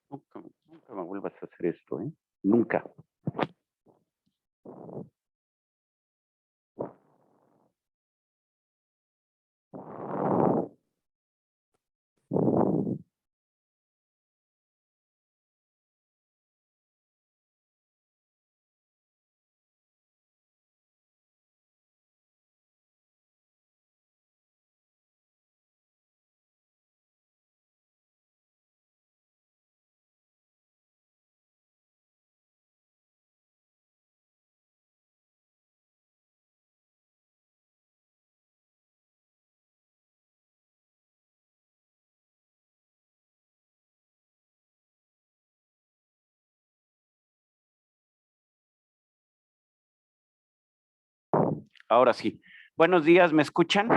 Nunca, nunca me vuelvas a hacer esto, ¿eh? Nunca. Ahora sí. Buenos días, ¿me escuchan?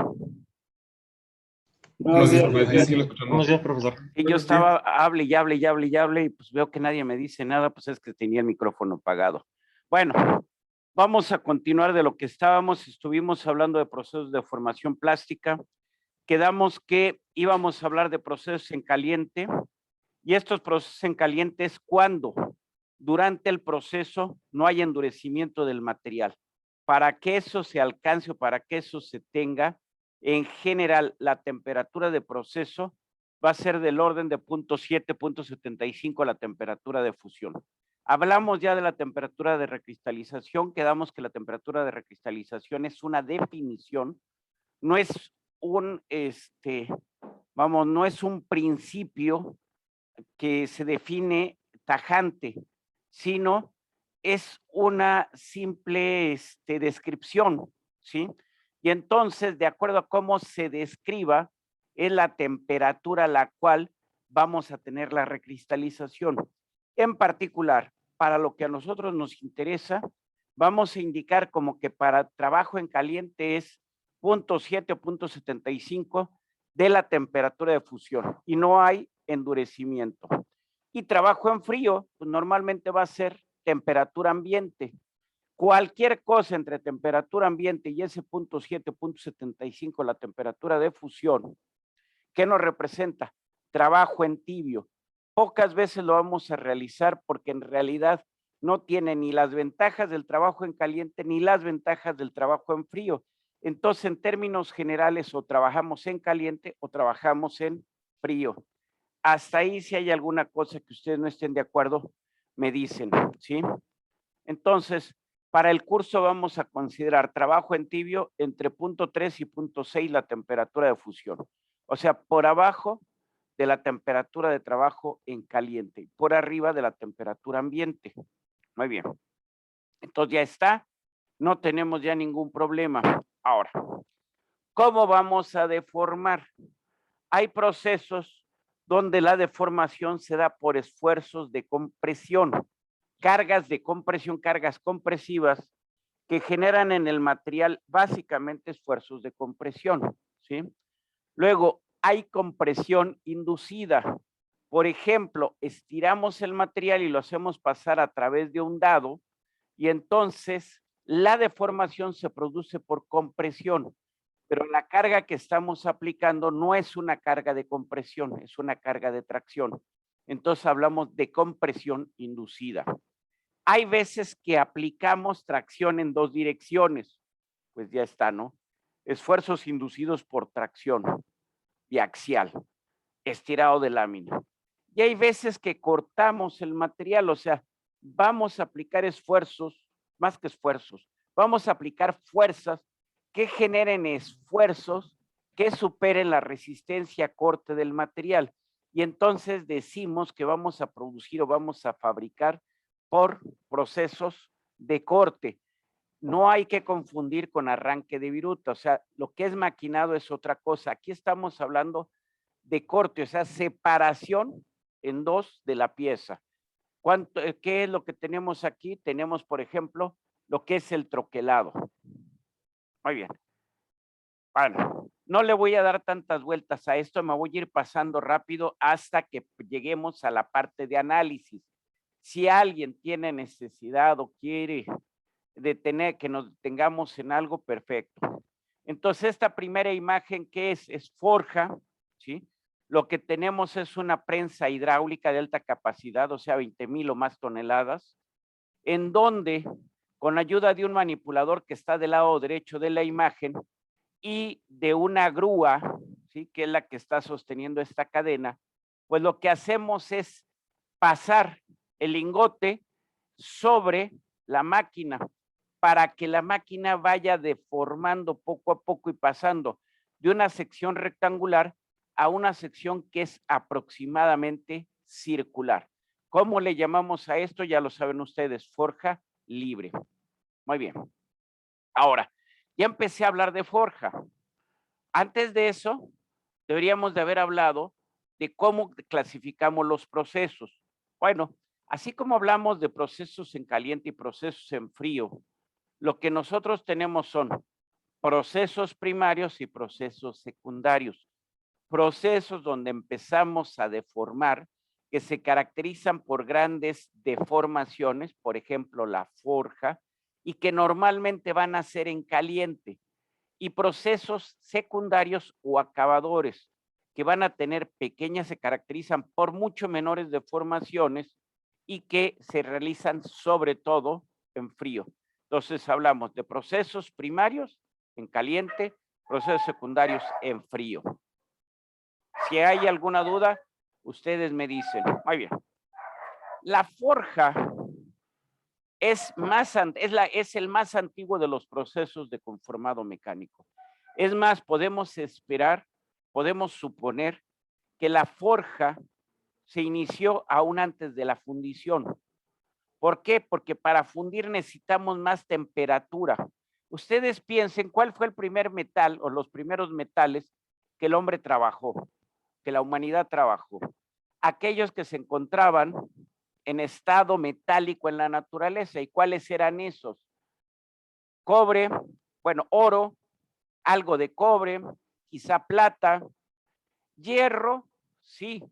Buenos días, Profesor. Sí, lo escuchamos. Buenos días, profesor. Y yo estaba, hable y hable y hable y hable, y pues veo que nadie me dice nada, pues es que tenía el micrófono apagado. Bueno, vamos a continuar de lo que estábamos. Estuvimos hablando de procesos de formación plástica. Quedamos que íbamos a hablar de procesos en caliente, y estos procesos en caliente es cuando durante el proceso no hay endurecimiento del material. Para que eso se alcance o para que eso se tenga, en general la temperatura de proceso va a ser del orden de 0.7, 0.75 la temperatura de fusión. Hablamos ya de la temperatura de recristalización, quedamos que la temperatura de recristalización es una definición, no es un, no es un principio que se define tajante, sino es una simple descripción, ¿sí? Y entonces, de acuerdo a cómo se describa, es la temperatura a la cual vamos a tener la recristalización. En particular, para lo que a nosotros nos interesa, vamos a indicar como que para trabajo en caliente es 0.7 o 0.75 de la temperatura de fusión y no hay endurecimiento. Y trabajo en frío, pues normalmente va a ser temperatura ambiente. Cualquier cosa entre temperatura ambiente y ese 0.7, 0.75, la temperatura de fusión, ¿qué nos representa? Trabajo en tibio. Pocas veces lo vamos a realizar porque en realidad no tiene ni las ventajas del trabajo en caliente ni las ventajas del trabajo en frío. Entonces, en términos generales, o trabajamos en caliente o trabajamos en frío. Hasta ahí, si hay alguna cosa que ustedes no estén de acuerdo, me dicen, ¿sí? Entonces, para el curso vamos a considerar trabajo en tibio entre 0.3 y 0.6 la temperatura de fusión. O sea, por abajo de la temperatura de trabajo en caliente, por arriba de la temperatura ambiente. Muy bien. Entonces ya está, no tenemos ya ningún problema. Ahora, ¿cómo vamos a deformar? Hay procesos donde la deformación se da por esfuerzos de compresión, cargas de compresión, cargas compresivas que generan en el material básicamente esfuerzos de compresión, ¿sí? Luego, hay compresión inducida. Por ejemplo, estiramos el material y lo hacemos pasar a través de un dado y entonces la deformación se produce por compresión, pero la carga que estamos aplicando no es una carga de compresión, es una carga de tracción. Entonces hablamos de compresión inducida. Hay veces que aplicamos tracción en dos direcciones, pues ya está, ¿no? Esfuerzos inducidos por tracción biaxial, estirado de lámina. Y hay veces que cortamos el material, o sea, vamos a aplicar esfuerzos, más que esfuerzos, vamos a aplicar fuerzas que generen esfuerzos que superen la resistencia a corte del material. Y entonces decimos que vamos a producir o vamos a fabricar por procesos de corte. No hay que confundir con arranque de viruta, o sea, lo que es maquinado es otra cosa. Aquí estamos hablando de corte, o sea, separación en dos de la pieza. ¿Qué es lo que tenemos aquí? Tenemos, por ejemplo, lo que es el troquelado. Muy bien. Bueno, no le voy a dar tantas vueltas a esto, me voy a ir pasando rápido hasta que lleguemos a la parte de análisis. Si alguien tiene necesidad o quiere que nos detengamos en algo, perfecto. Entonces, esta primera imagen, ¿qué es? Es forja, ¿sí? Lo que tenemos es una prensa hidráulica de alta capacidad, o sea, 20,000 o más toneladas, en donde con ayuda de un manipulador que está del lado derecho de la imagen y de una grúa, ¿sí?, que es la que está sosteniendo esta cadena, pues lo que hacemos es pasar el lingote sobre la máquina para que la máquina vaya deformando poco a poco y pasando de una sección rectangular a una sección que es aproximadamente circular. ¿Cómo le llamamos a esto? Ya lo saben ustedes, forja libre. Muy bien. Ahora, ya empecé a hablar de forja. Antes de eso, deberíamos de haber hablado de cómo clasificamos los procesos. Bueno, así como hablamos de procesos en caliente y procesos en frío, lo que nosotros tenemos son procesos primarios y procesos secundarios. Procesos donde empezamos a deformar, que se caracterizan por grandes deformaciones, por ejemplo, la forja, y que normalmente van a ser en caliente. Y procesos secundarios o acabadores, que van a tener pequeñas, se caracterizan por mucho menores deformaciones y que se realizan sobre todo en frío. Entonces hablamos de procesos primarios en caliente, procesos secundarios en frío. Si hay alguna duda, ustedes me dicen. Muy bien. La forja es el más antiguo de los procesos de conformado mecánico. Es más, podemos esperar, podemos suponer que la forja se inició aún antes de la fundición. ¿Por qué? Porque para fundir necesitamos más temperatura. Ustedes piensen cuál fue el primer metal o los primeros metales que el hombre trabajó, que la humanidad trabajó. Aquellos que se encontraban en estado metálico en la naturaleza. ¿Y cuáles eran esos? Cobre, bueno, oro, algo de cobre, quizá plata, hierro, sí,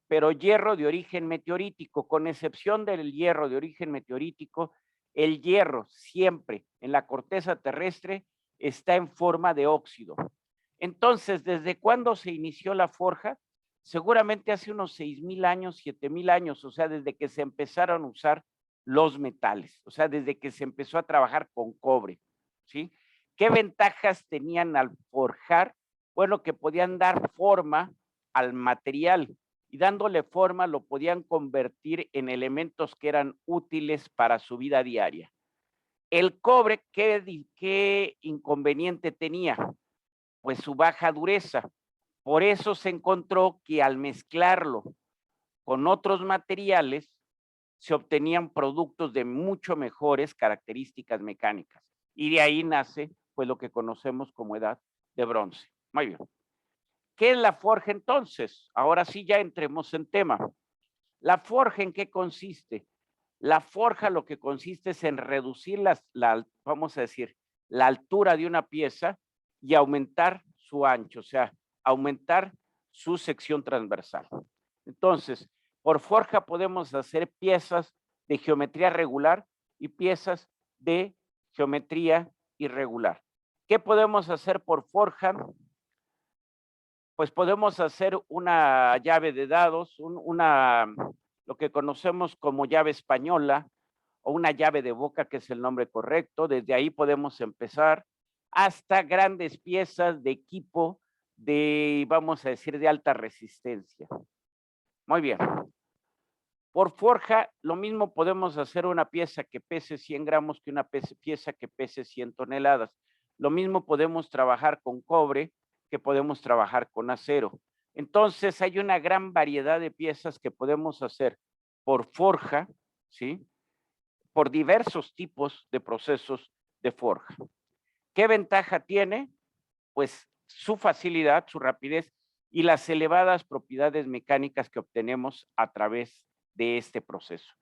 pero hierro de origen meteorítico, con excepción del hierro de origen meteorítico, el hierro siempre en la corteza terrestre está en forma de óxido. Entonces, ¿desde cuándo se inició la forja? Seguramente hace unos 6,000 años, 7,000 años, o sea, desde que se empezaron a usar los metales, o sea, desde que se empezó a trabajar con cobre, ¿sí? ¿Qué ventajas tenían al forjar? Bueno, que podían dar forma al material y dándole forma lo podían convertir en elementos que eran útiles para su vida diaria. El cobre, ¿qué inconveniente tenía? Pues su baja dureza. Por eso se encontró que al mezclarlo con otros materiales se obtenían productos de mucho mejores características mecánicas. Y de ahí nace pues lo que conocemos como edad de bronce. Muy bien. ¿Qué es la forja entonces? Ahora sí ya entremos en tema. ¿La forja en qué consiste? La forja lo que consiste es en reducir vamos a decir, la altura de una pieza y aumentar su ancho, o sea, aumentar su sección transversal. Entonces, por forja podemos hacer piezas de geometría regular y piezas de geometría irregular. ¿Qué podemos hacer por forja? Pues podemos hacer una llave de dados, lo que conocemos como llave española o una llave de boca, que es el nombre correcto. Desde ahí podemos empezar hasta grandes piezas de equipo vamos a decir, de alta resistencia. Muy bien. Por forja, lo mismo podemos hacer una pieza que pese 100 gramos que una pieza que pese 100 toneladas. Lo mismo podemos trabajar con cobre que podemos trabajar con acero. Entonces, hay una gran variedad de piezas que podemos hacer por forja, ¿sí? Por diversos tipos de procesos de forja. ¿Qué ventaja tiene? Pues su facilidad, su rapidez y las elevadas propiedades mecánicas que obtenemos a través de este proceso.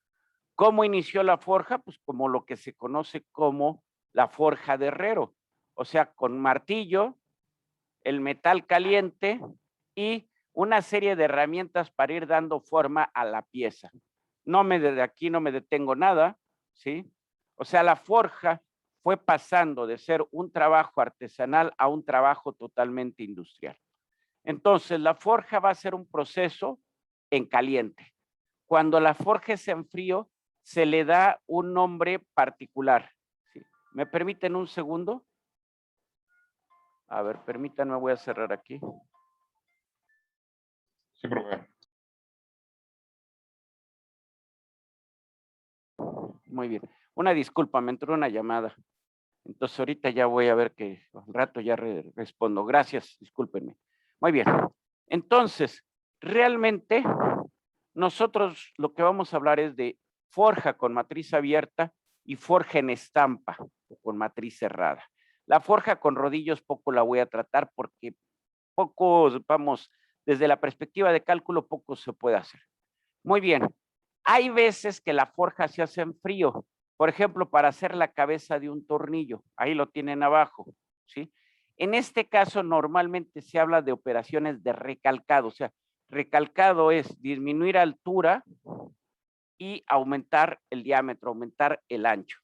¿Cómo inició la forja? Pues como lo que se conoce como la forja de herrero, o sea, con martillo, el metal caliente y una serie de herramientas para ir dando forma a la pieza. Desde aquí no me detengo nada, ¿sí? O sea, la forja fue pasando de ser un trabajo artesanal a un trabajo totalmente industrial. Entonces, la forja va a ser un proceso en caliente. Cuando la forja es en frío, se le da un nombre particular. ¿Sí? ¿Me permiten un segundo? A ver, permítanme, voy a cerrar aquí. Sin problema. Muy bien. Una disculpa, me entró una llamada. Entonces ahorita ya voy a ver que al rato ya respondo. Gracias, discúlpenme. Muy bien. Entonces, realmente nosotros lo que vamos a hablar es de forja con matriz abierta y forja en estampa o con matriz cerrada. La forja con rodillos poco la voy a tratar porque poco, vamos, desde la perspectiva de cálculo, poco se puede hacer. Muy bien. Hay veces que la forja se hace en frío, por ejemplo, para hacer la cabeza de un tornillo. Ahí lo tienen abajo, ¿sí? En este caso, normalmente se habla de operaciones de recalcado, o sea, recalcado es disminuir altura y aumentar el diámetro, aumentar el ancho,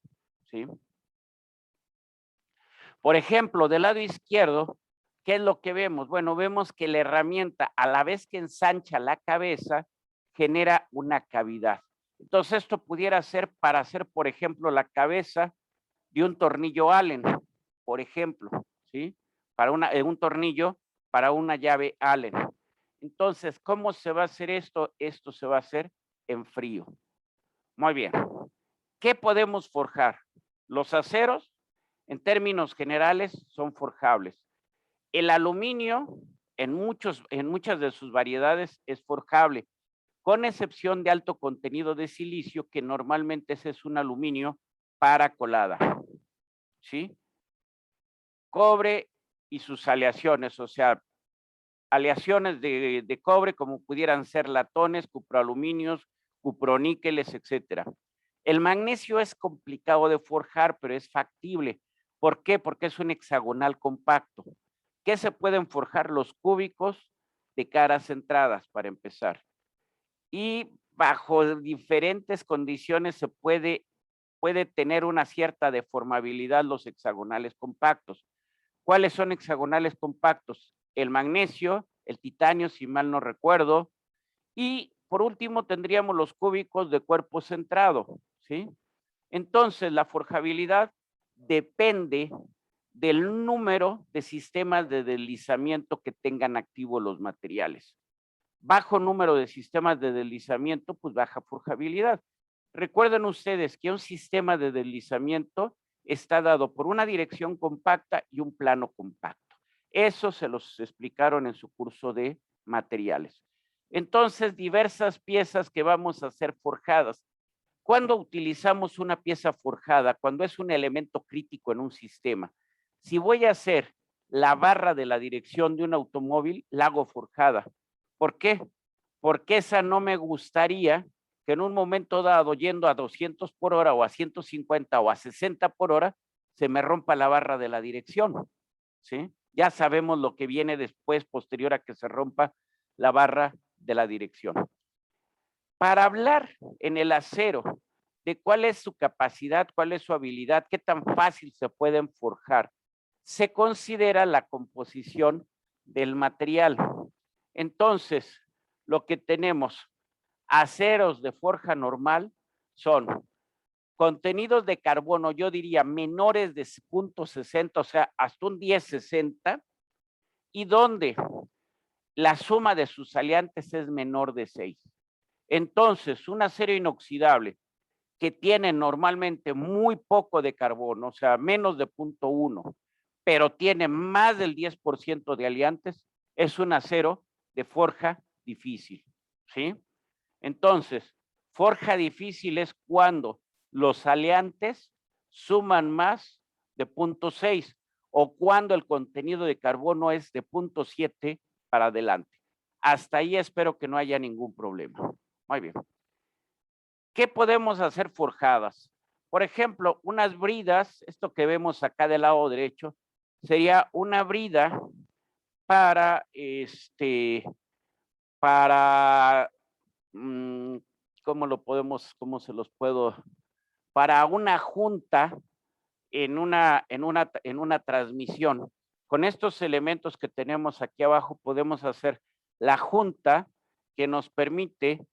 ¿sí? Por ejemplo, del lado izquierdo, ¿qué es lo que vemos? Bueno, vemos que la herramienta, a la vez que ensancha la cabeza, genera una cavidad. Entonces, esto pudiera ser para hacer, por ejemplo, la cabeza de un tornillo Allen, por ejemplo, ¿sí? Para un tornillo para una llave Allen. Entonces, ¿cómo se va a hacer esto? Esto se va a hacer en frío. Muy bien. ¿Qué podemos forjar? Los aceros, en términos generales, son forjables. El aluminio, en muchas de sus variedades, es forjable, con excepción de alto contenido de silicio, que normalmente ese es un aluminio para colada, ¿sí? Cobre y sus aleaciones, o sea, aleaciones de cobre como pudieran ser latones, cuproaluminios, cuproníqueles, etcétera. El magnesio es complicado de forjar, pero es factible. ¿Por qué? Porque es un hexagonal compacto. ¿Qué se pueden forjar? Los cúbicos de caras centradas, para empezar. Y bajo diferentes condiciones se puede tener una cierta deformabilidad los hexagonales compactos. ¿Cuáles son hexagonales compactos? El magnesio, el titanio, si mal no recuerdo, y por último tendríamos los cúbicos de cuerpo centrado, ¿sí? Entonces, la forjabilidad depende del número de sistemas de deslizamiento que tengan activos los materiales. Bajo número de sistemas de deslizamiento, pues baja forjabilidad. Recuerden ustedes que un sistema de deslizamiento está dado por una dirección compacta y un plano compacto. Eso se los explicaron en su curso de materiales. Entonces, diversas piezas que vamos a hacer forjadas. ¿Cuándo utilizamos una pieza forjada? Cuando es un elemento crítico en un sistema. Si voy a hacer la barra de la dirección de un automóvil, la hago forjada. ¿Por qué? Porque esa no me gustaría que en un momento dado, yendo a 200 por hora o a 150 o a 60 por hora, se me rompa la barra de la dirección, ¿sí? Ya sabemos lo que viene después, posterior a que se rompa la barra de la dirección. Para hablar en el acero de cuál es su capacidad, cuál es su habilidad, qué tan fácil se pueden forjar, se considera la composición del material. Entonces, lo que tenemos, aceros de forja normal son contenidos de carbono, yo diría menores de 0.60, o sea, hasta un 1060, y donde la suma de sus aliantes es menor de 6. Entonces, un acero inoxidable que tiene normalmente muy poco de carbono, o sea, menos de 0.1, pero tiene más del 10% de aliantes, es un acero de forja difícil, ¿sí? Entonces, forja difícil es cuando los aliantes suman más de 0.6 o cuando el contenido de carbono es de 0.7 para adelante. Hasta ahí espero que no haya ningún problema. Muy bien. ¿Qué podemos hacer forjadas? Por ejemplo, unas bridas, esto que vemos acá del lado derecho, sería una brida para, para, cómo se los puedo? Para una junta en una transmisión. Con estos elementos que tenemos aquí abajo podemos hacer la junta que nos permite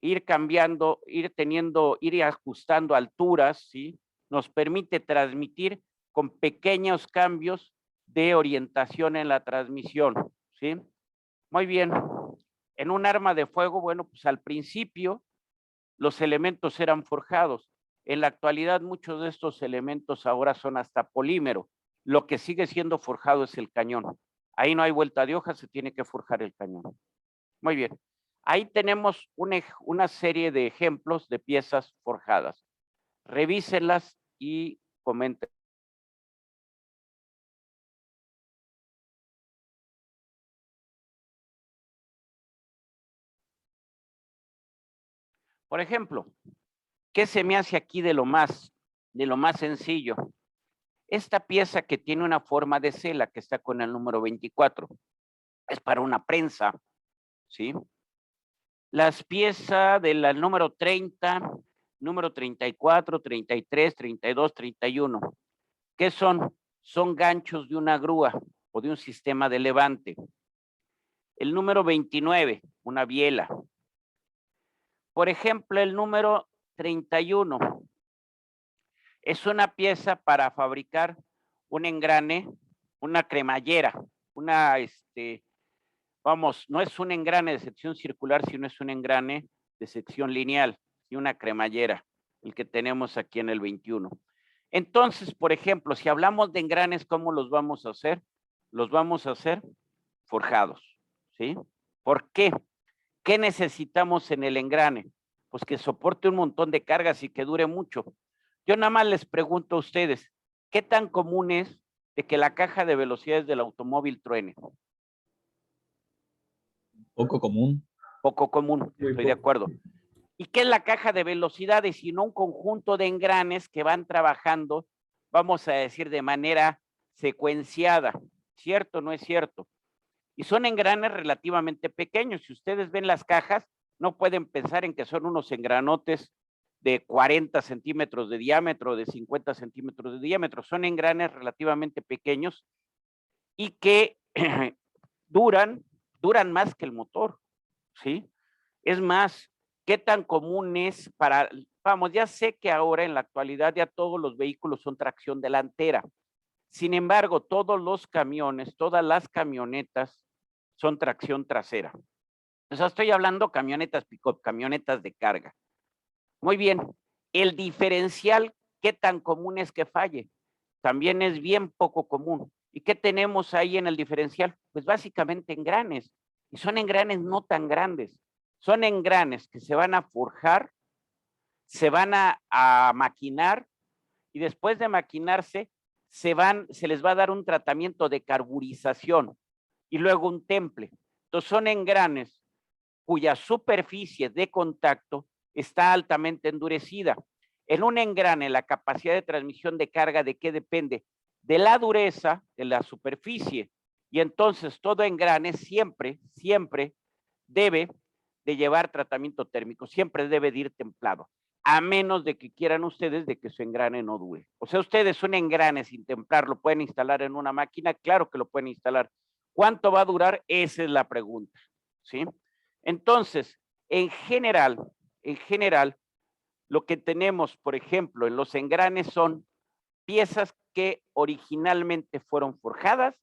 ir cambiando, ir ajustando alturas, ¿sí? Nos permite transmitir con pequeños cambios de orientación en la transmisión, ¿sí? Muy bien. En un arma de fuego, bueno, pues al principio los elementos eran forjados. En la actualidad muchos de estos elementos ahora son hasta polímero. Lo que sigue siendo forjado es el cañón. Ahí no hay vuelta de hoja, se tiene que forjar el cañón. Muy bien. Ahí tenemos una serie de ejemplos de piezas forjadas. Revísenlas y comenten. Por ejemplo, ¿qué se me hace aquí de lo más sencillo? Esta pieza que tiene una forma de C, la que está con el número 24, es para una prensa, ¿sí? Las piezas del número 30, número 34, 33, 32, 31, ¿qué son? Son ganchos de una grúa o de un sistema de levante. El número 29, una biela. Por ejemplo, el número 31 es una pieza para fabricar un engrane, una cremallera, vamos, no es un engrane de sección circular, sino es un engrane de sección lineal y una cremallera, el que tenemos aquí en el 21. Entonces, por ejemplo, si hablamos de engranes, ¿cómo los vamos a hacer? Los vamos a hacer forjados, ¿sí? ¿Por qué? ¿Qué necesitamos en el engrane? Pues que soporte un montón de cargas y que dure mucho. Yo nada más les pregunto a ustedes, ¿qué tan común es de que la caja de velocidades del automóvil truene? Poco común. Poco común, estoy de acuerdo. ¿Y qué es la caja de velocidades? Sino un conjunto de engranes que van trabajando, vamos a decir, de manera secuenciada. ¿Cierto o no es cierto? Y son engranes relativamente pequeños. Si ustedes ven las cajas, no pueden pensar en que son unos engranotes de 40 centímetros de diámetro, de 50 centímetros de diámetro. Son engranes relativamente pequeños y que duran más que el motor, ¿sí? Es más, ¿qué tan común es para, vamos, ya sé que ahora en la actualidad ya todos los vehículos son tracción delantera. Sin embargo, todos los camiones, todas las camionetas son tracción trasera. O sea, estoy hablando camionetas pick-up, camionetas de carga. Muy bien, el diferencial, ¿qué tan común es que falle? También es bien poco común. ¿Y qué tenemos ahí en el diferencial? Pues básicamente engranes. Y son engranes no tan grandes. Son engranes que se van a forjar, se van a maquinar y después de maquinarse se les va a dar un tratamiento de carburización y luego un temple. Entonces son engranes cuya superficie de contacto está altamente endurecida. En un engrane, la capacidad de transmisión de carga, ¿de qué depende? De la dureza de la superficie. Y entonces todo engrane siempre debe de llevar tratamiento térmico, siempre debe de ir templado, a menos de que quieran ustedes de que su engrane no dure. O sea, ustedes un engrane sin templar, ¿lo pueden instalar en una máquina? Claro que lo pueden instalar. ¿Cuánto va a durar? Esa es la pregunta, ¿sí? Entonces, en general, lo que tenemos, por ejemplo, en los engranes son piezas que originalmente fueron forjadas,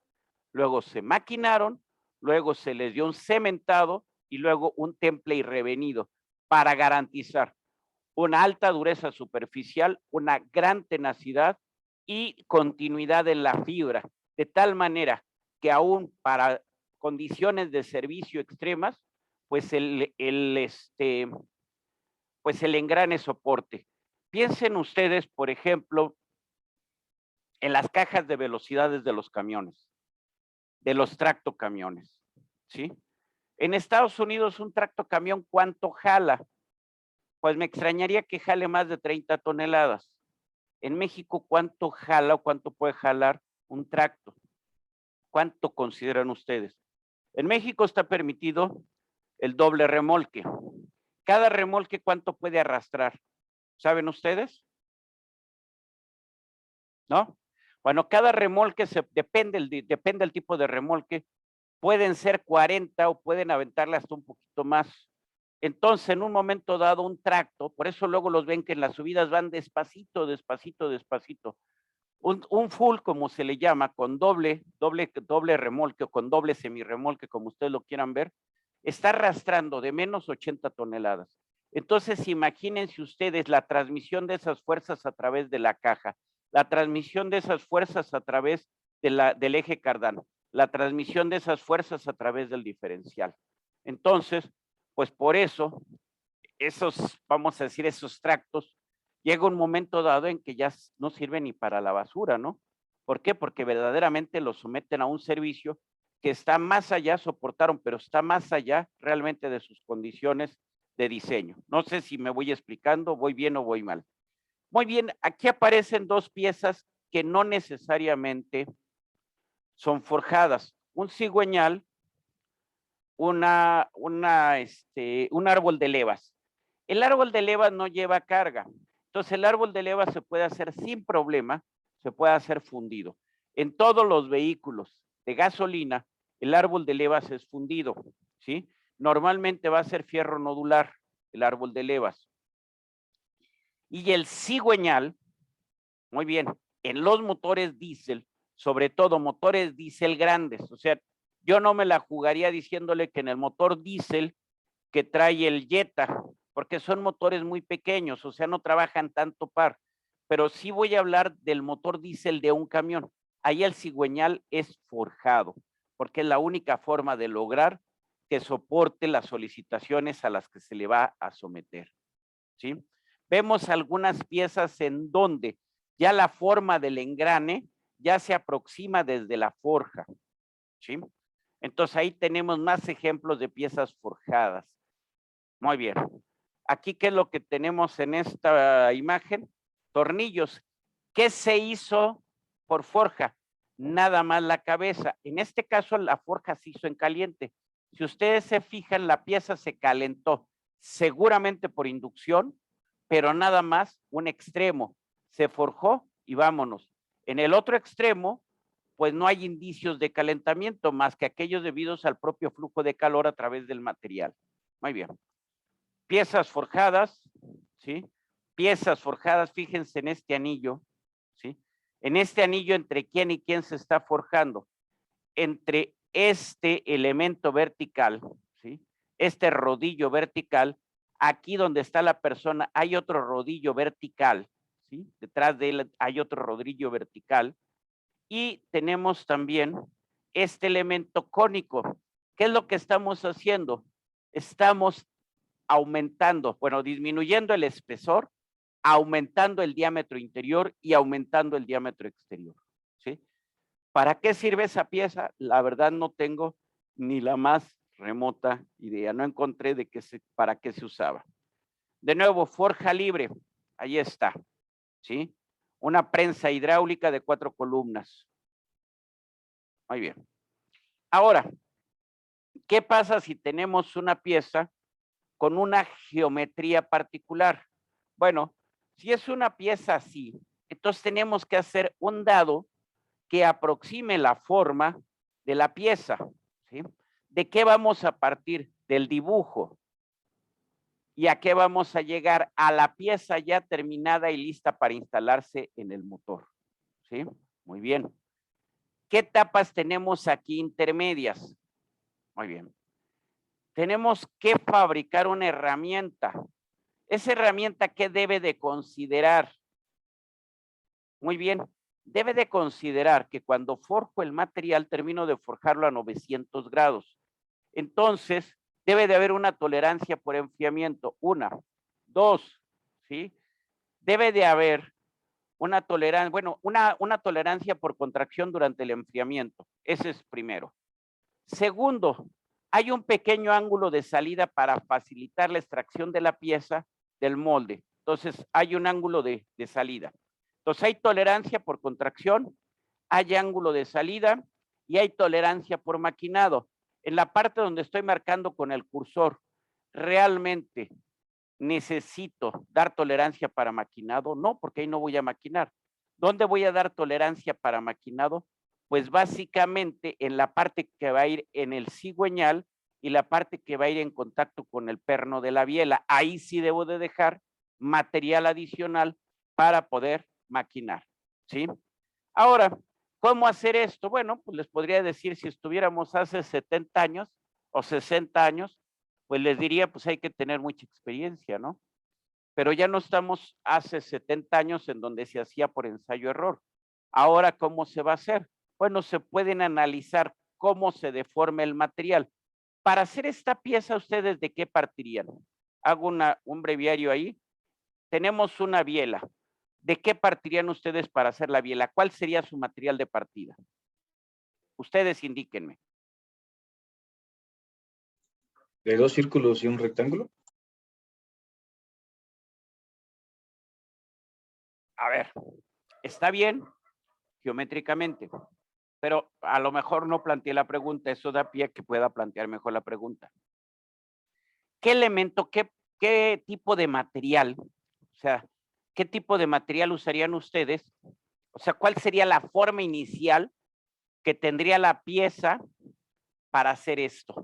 luego se maquinaron, luego se les dio un cementado y luego un temple y revenido para garantizar una alta dureza superficial, una gran tenacidad y continuidad en la fibra, de tal manera que aún para condiciones de servicio extremas, pues el engrane soporte. Piensen ustedes, por ejemplo, en las cajas de velocidades de los camiones, de los tractocamiones, ¿sí? En Estados Unidos un tractocamión, ¿cuánto jala? Pues me extrañaría que jale más de 30 toneladas. En México, ¿cuánto jala o cuánto puede jalar un tracto? ¿Cuánto consideran ustedes? En México está permitido el doble remolque. Cada remolque, ¿cuánto puede arrastrar? ¿Saben ustedes? ¿No? Bueno, cada remolque depende del tipo de remolque, pueden ser 40 o pueden aventarle hasta un poquito más. Entonces, en un momento dado, un tracto, por eso luego los ven que en las subidas van despacito, despacito, despacito. Un full, como se le llama, con doble remolque o con doble semirremolque, como ustedes lo quieran ver, está arrastrando de menos 80 toneladas. Entonces, imagínense ustedes la transmisión de esas fuerzas a través de la caja, la transmisión de esas fuerzas a través del eje cardano, la transmisión de esas fuerzas a través del diferencial. Entonces, pues por eso, vamos a decir, esos tractos, llega un momento dado en que ya no sirven ni para la basura, ¿no? ¿Por qué? Porque verdaderamente los someten a un servicio que está más allá, soportaron, pero está más allá realmente de sus condiciones de diseño. No sé si me voy explicando, voy bien o voy mal. Muy bien, aquí aparecen dos piezas que no necesariamente son forjadas. Un cigüeñal, un árbol de levas. El árbol de levas no lleva carga. Entonces el árbol de levas se puede hacer sin problema, se puede hacer fundido. En todos los vehículos de gasolina, el árbol de levas es fundido, ¿sí? Normalmente va a ser fierro nodular, el árbol de levas. Y el cigüeñal, muy bien, en los motores diésel, sobre todo motores diésel grandes, o sea, yo no me la jugaría diciéndole que en el motor diésel que trae el Jetta, porque son motores muy pequeños, o sea, no trabajan tanto par, pero sí voy a hablar del motor diésel de un camión. Ahí el cigüeñal es forjado, porque es la única forma de lograr que soporte las solicitaciones a las que se le va a someter, ¿sí? Vemos algunas piezas en donde ya la forma del engrane ya se aproxima desde la forja, ¿sí? Entonces ahí tenemos más ejemplos de piezas forjadas. Muy bien. Aquí, ¿qué es lo que tenemos en esta imagen? Tornillos. ¿Qué se hizo por forja? Nada más la cabeza. En este caso, la forja se hizo en caliente. Si ustedes se fijan, la pieza se calentó, seguramente por inducción, pero nada más un extremo. Se forjó y vámonos. En el otro extremo, pues no hay indicios de calentamiento más que aquellos debidos al propio flujo de calor a través del material. Muy bien. Piezas forjadas, ¿sí? Piezas forjadas, fíjense en este anillo, ¿sí? En este anillo, ¿entre quién y quién se está forjando? Entre este elemento vertical, ¿sí? Este rodillo vertical, aquí donde está la persona hay otro rodillo vertical, ¿sí? Detrás de él hay otro rodillo vertical y tenemos también este elemento cónico. ¿Qué es lo que estamos haciendo? Estamos aumentando, bueno, disminuyendo el espesor, aumentando el diámetro interior y aumentando el diámetro exterior, ¿sí? ¿Para qué sirve esa pieza? La verdad no tengo ni la más remota idea, no encontré para qué se usaba. De nuevo, forja libre, ahí está, ¿sí? Una prensa hidráulica de 4 columnas. Muy bien. Ahora, ¿qué pasa si tenemos una pieza con una geometría particular? Bueno, si es una pieza así, entonces tenemos que hacer un dado que aproxime la forma de la pieza, ¿sí? ¿De qué vamos a partir? Del dibujo. ¿Y a qué vamos a llegar? A la pieza ya terminada y lista para instalarse en el motor, ¿sí? Muy bien. ¿Qué etapas tenemos aquí intermedias? Muy bien. Tenemos que fabricar una herramienta. Esa herramienta, ¿qué debe de considerar? Muy bien, debe de considerar que cuando forjo el material termino de forjarlo a 900 grados. Entonces, debe de haber una tolerancia por enfriamiento. Una. Dos, ¿sí? Debe de haber una tolerancia, bueno, una tolerancia por contracción durante el enfriamiento. Ese es primero. Segundo, hay un pequeño ángulo de salida para facilitar la extracción de la pieza del molde. Entonces, hay un ángulo de salida. Entonces, hay tolerancia por contracción, hay ángulo de salida y hay tolerancia por maquinado. En la parte donde estoy marcando con el cursor, ¿realmente necesito dar tolerancia para maquinado? No, porque ahí no voy a maquinar. ¿Dónde voy a dar tolerancia para maquinado? Pues básicamente en la parte que va a ir en el cigüeñal y la parte que va a ir en contacto con el perno de la biela. Ahí sí debo de dejar material adicional para poder maquinar, ¿sí? Ahora, ¿cómo hacer esto? Bueno, pues les podría decir, si estuviéramos hace 70 años o 60 años, pues les diría, pues hay que tener mucha experiencia, ¿no? Pero ya no estamos hace 70 años en donde se hacía por ensayo-error. Ahora, ¿cómo se va a hacer? Bueno, se pueden analizar cómo se deforma el material. Para hacer esta pieza, ¿ustedes de qué partirían? Hago un breviario ahí. Tenemos una biela. ¿De qué partirían ustedes para hacer la biela? ¿Cuál sería su material de partida? Ustedes indíquenme. ¿De 2 círculos y un rectángulo? A ver, está bien geométricamente, pero a lo mejor no planteé la pregunta. Eso da pie a que pueda plantear mejor la pregunta. ¿Qué elemento, qué tipo de material, o sea, qué tipo de material usarían ustedes? O sea, ¿cuál sería la forma inicial que tendría la pieza para hacer esto?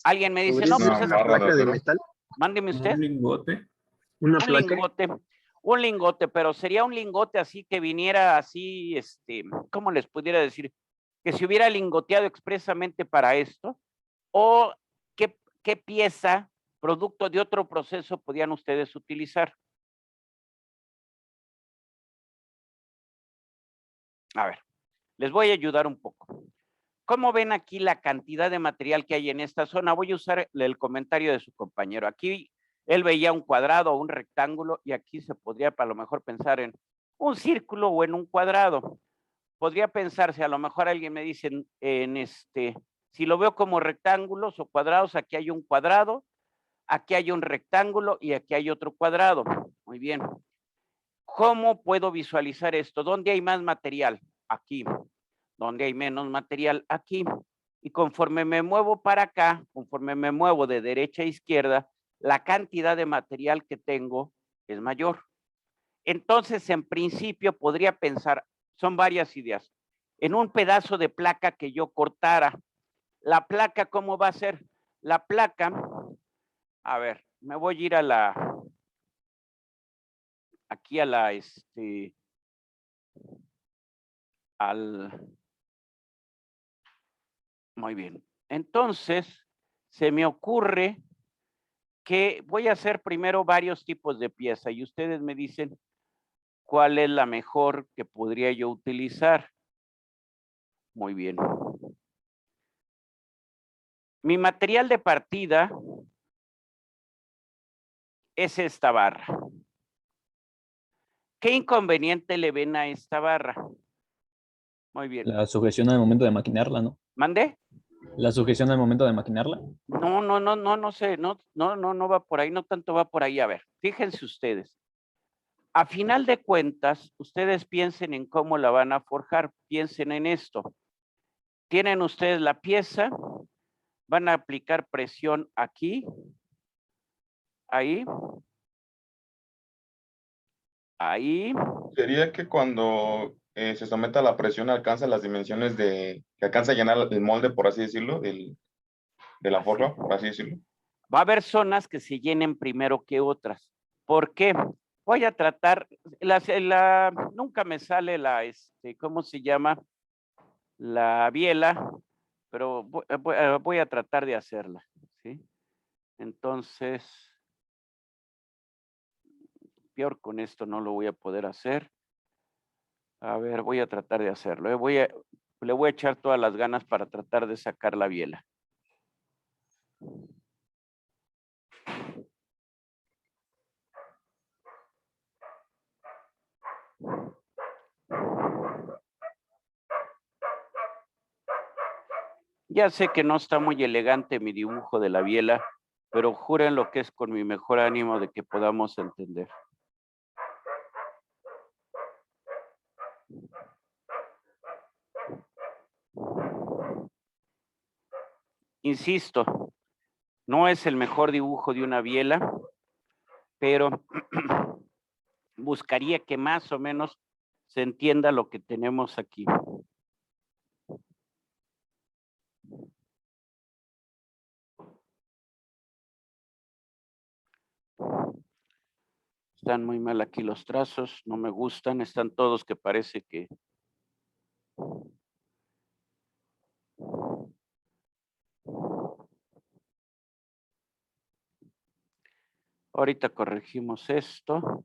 Alguien me dice, no, ¿Podría pues ser es una que, placa de metal? mándeme usted. Un lingote. ¿Una Un placa? lingote, pero sería un lingote así que viniera así, ¿cómo les pudiera decir? Que se hubiera lingoteado expresamente para esto, o qué pieza, producto de otro proceso, podían ustedes utilizar. A ver, les voy a ayudar un poco. ¿Cómo ven aquí la cantidad de material que hay en esta zona? Voy a usar el comentario de su compañero. Aquí él veía un cuadrado o un rectángulo y aquí se podría a lo mejor pensar en un círculo o en un cuadrado. Podría pensarse, a lo mejor alguien me dice si lo veo como rectángulos o cuadrados, aquí hay un cuadrado, aquí hay un rectángulo y aquí hay otro cuadrado. Muy bien. ¿Cómo puedo visualizar esto? ¿Dónde hay más material? Aquí. ¿Dónde hay menos material? Aquí. Y conforme me muevo para acá, conforme me muevo de derecha a izquierda, la cantidad de material que tengo es mayor. Entonces, en principio, podría pensar, son varias ideas, en un pedazo de placa que yo cortara. La placa, ¿cómo va a ser? La placa, a ver, me voy a ir aquí a la, muy bien. Entonces, se me ocurre que voy a hacer primero varios tipos de pieza y ustedes me dicen cuál es la mejor que podría yo utilizar. Muy bien. Mi material de partida es esta barra. ¿Qué inconveniente le ven a esta barra? Muy bien. La sujeción al momento de maquinarla, ¿no? ¿Mandé? La sujeción al momento de maquinarla. No sé, no va por ahí, no tanto va por ahí. A ver, fíjense ustedes. A final de cuentas, ustedes piensen en cómo la van a forjar, piensen en esto. Tienen ustedes la pieza, van a aplicar presión aquí, ahí, ahí. Sería que cuando se someta a la presión alcanza las dimensiones que alcanza a llenar el molde, por así decirlo, de la forma, por así decirlo. Va a haber zonas que se llenen primero que otras. ¿Por qué? Voy a tratar, nunca me sale ¿cómo se llama? La biela, pero voy a tratar de hacerla, ¿sí? Entonces, peor con esto no lo voy a poder hacer. A ver, voy a tratar de hacerlo. Le voy a echar todas las ganas para tratar de sacar la biela. Ya sé que no está muy elegante mi dibujo de la biela, pero juren lo que es con mi mejor ánimo de que podamos entender. Insisto, no es el mejor dibujo de una biela, pero buscaría que más o menos se entienda lo que tenemos aquí. Están muy mal aquí los trazos, no me gustan, están todos que parece que... Ahorita corregimos esto.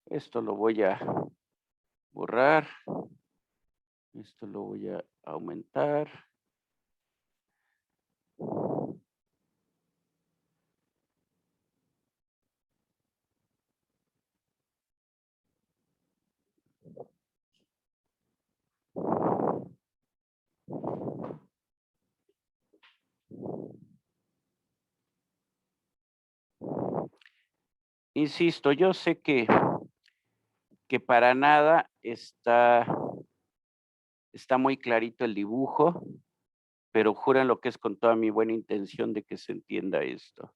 Esto lo voy a borrar. Esto lo voy a aumentar. Insisto, yo sé que para nada está muy clarito el dibujo, pero juran lo que es con toda mi buena intención de que se entienda esto.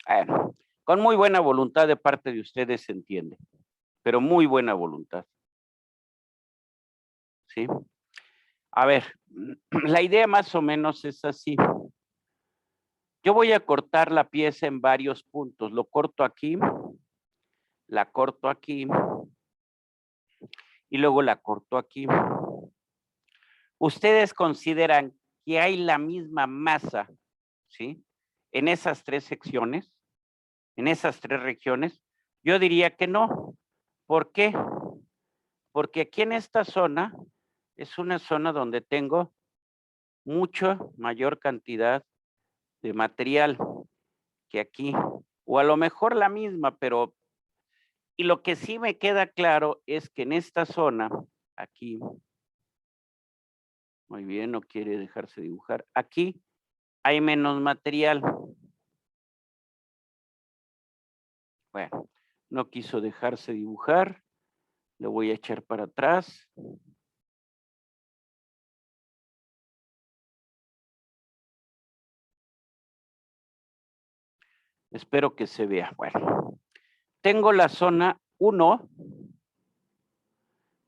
Bueno, con muy buena voluntad de parte de ustedes se entiende, pero muy buena voluntad. ¿Sí? A ver, la idea más o menos es así. Yo voy a cortar la pieza en varios puntos. Lo corto aquí, la corto aquí y luego la corto aquí. Ustedes consideran que hay la misma masa, ¿sí? En esas tres secciones, en esas tres regiones. Yo diría que no. ¿Por qué? Porque aquí en esta zona es una zona donde tengo mucha mayor cantidad de material que aquí, o a lo mejor la misma, pero, y lo que sí me queda claro es que en esta zona, aquí, muy bien, no quiere dejarse dibujar, aquí hay menos material. Bueno, no quiso dejarse dibujar, le voy a echar para atrás. Espero que se vea. Bueno, tengo la zona 1,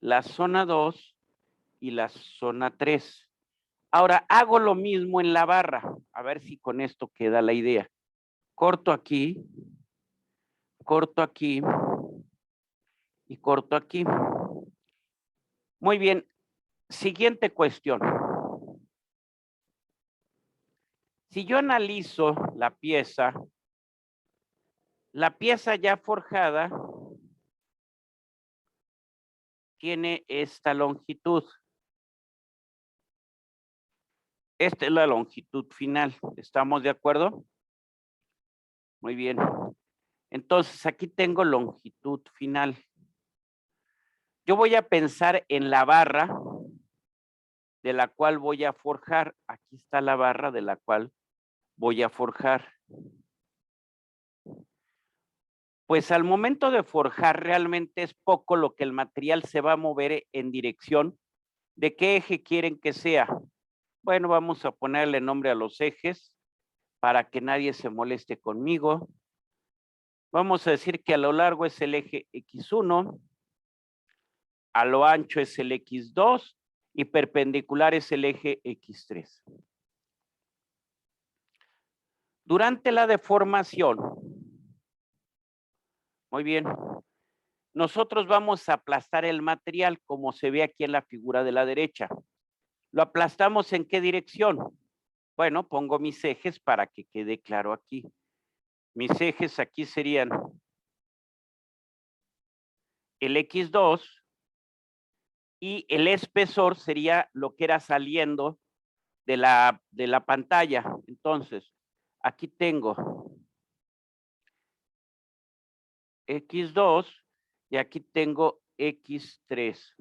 la zona 2 y la zona 3. Ahora hago lo mismo en la barra, a ver si con esto queda la idea. Corto aquí y corto aquí. Muy bien, siguiente cuestión. Si yo analizo la pieza ya forjada tiene esta longitud. Esta es la longitud final. ¿Estamos de acuerdo? Muy bien. Entonces, aquí tengo longitud final. Yo voy a pensar en la barra de la cual voy a forjar. Aquí está la barra de la cual voy a forjar. Pues al momento de forjar realmente es poco lo que el material se va a mover en dirección. ¿De qué eje quieren que sea? Bueno, vamos a ponerle nombre a los ejes para que nadie se moleste conmigo. Vamos a decir que a lo largo es el eje X1, a lo ancho es el X2 y perpendicular es el eje X3. Durante la deformación, muy bien, nosotros vamos a aplastar el material como se ve aquí en la figura de la derecha. ¿Lo aplastamos en qué dirección? Bueno, pongo mis ejes para que quede claro aquí. Mis ejes aquí serían el X2 y el espesor sería lo que era saliendo de la pantalla. Entonces, aquí tengo X2 y aquí tengo X3.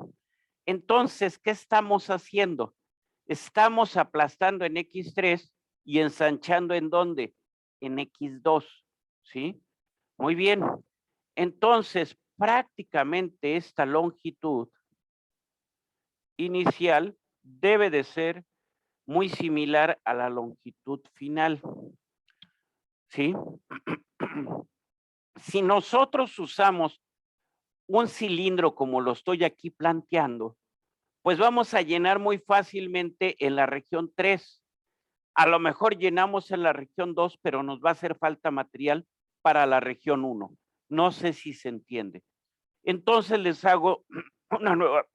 Entonces, ¿qué estamos haciendo? Estamos aplastando en X3 y ensanchando ¿en dónde? En X2, ¿sí? Muy bien. Entonces, prácticamente esta longitud inicial debe de ser muy similar a la longitud final. ¿sí? Si nosotros usamos un cilindro como lo estoy aquí planteando, pues vamos a llenar muy fácilmente en la región 3. A lo mejor llenamos en la región 2, pero nos va a hacer falta material para la región 1. No sé si se entiende. Entonces les hago una nueva,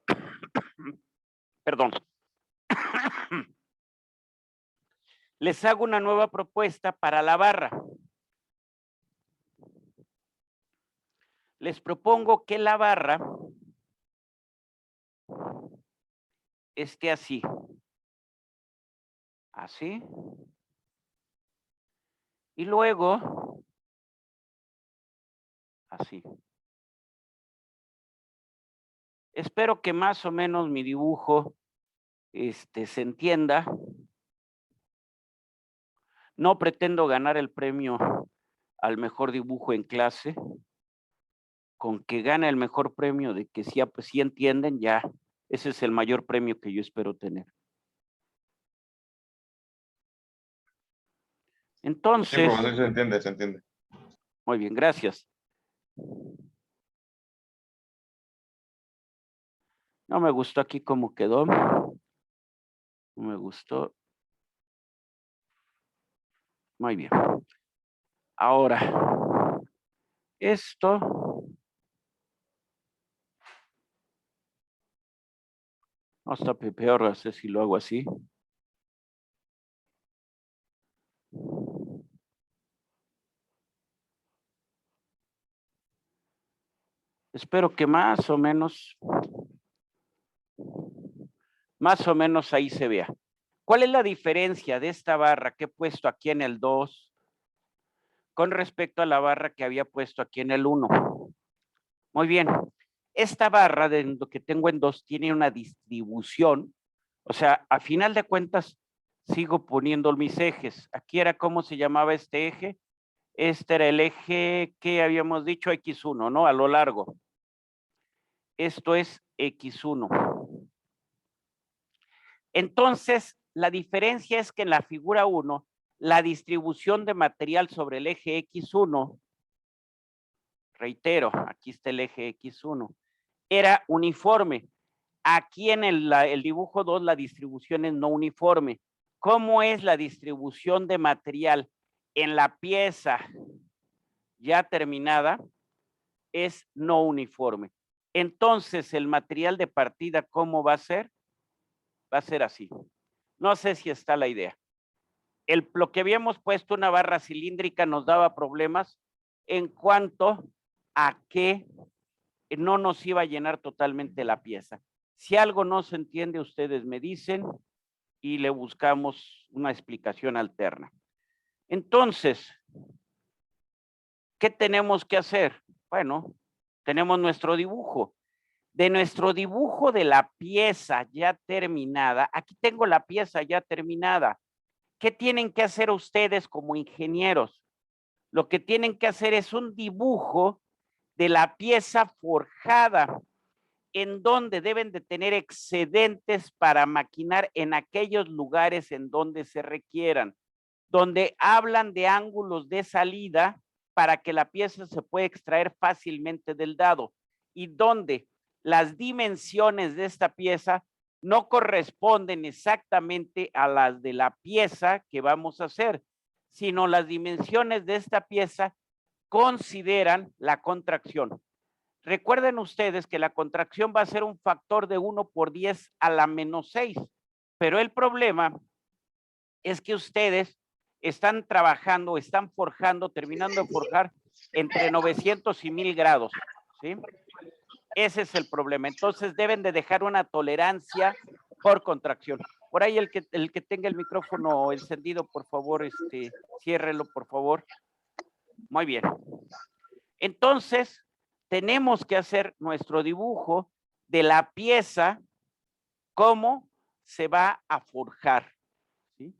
perdón, les hago una nueva propuesta para la barra. Les propongo que la barra esté así. Así. Y luego, así. Espero que más o menos mi dibujo se entienda. No pretendo ganar el premio al mejor dibujo en clase. Con que gane el mejor premio de que sí entienden, ya ese es el mayor premio que yo espero tener. Sí, Entonces, profesor, se entiende, se entiende. muy bien, gracias. No me gustó aquí cómo quedó. No me gustó. Muy bien. Ahora, esto no está peor, no sé si lo hago así. Espero que más o menos ahí se vea. ¿Cuál es la diferencia de esta barra que he puesto aquí en el 2 con respecto a la barra que había puesto aquí en el 1? Muy bien. Esta barra de lo que tengo en 2 tiene una distribución. O sea, a final de cuentas, sigo poniendo mis ejes. Aquí era cómo se llamaba este eje. Este era el eje que habíamos dicho X1, ¿no? A lo largo. Esto es X1. Entonces, la diferencia es que en la figura 1, la distribución de material sobre el eje X1, reitero, aquí está el eje X1, era uniforme. Aquí en el dibujo 2, la distribución es no uniforme. ¿Cómo es la distribución de material en la pieza ya terminada? Es no uniforme. Entonces, el material de partida, ¿cómo va a ser? Va a ser así. No sé si está la idea. Lo que habíamos puesto una barra cilíndrica nos daba problemas en cuanto a que no nos iba a llenar totalmente la pieza. Si algo no se entiende, ustedes me dicen y le buscamos una explicación alterna. Entonces, ¿qué tenemos que hacer? Bueno, tenemos nuestro dibujo. De nuestro dibujo de la pieza ya terminada, aquí tengo la pieza ya terminada. ¿Qué tienen que hacer ustedes como ingenieros? Lo que tienen que hacer es un dibujo de la pieza forjada, en donde deben de tener excedentes para maquinar en aquellos lugares en donde se requieran, donde hablan de ángulos de salida para que la pieza se pueda extraer fácilmente del dado y donde las dimensiones de esta pieza no corresponden exactamente a las de la pieza que vamos a hacer, sino las dimensiones de esta pieza consideran la contracción. Recuerden ustedes que la contracción va a ser un factor de 1 por 10 a la menos 6, pero el problema es que ustedes están trabajando, están forjando, terminando de forjar entre 900 y 1000 grados, ¿sí? Ese es el problema. Entonces deben de dejar una tolerancia por contracción. Por ahí el que tenga el micrófono encendido, por favor, ciérrelo, por favor. Muy bien. Entonces, tenemos que hacer nuestro dibujo de la pieza, cómo se va a forjar, ¿sí?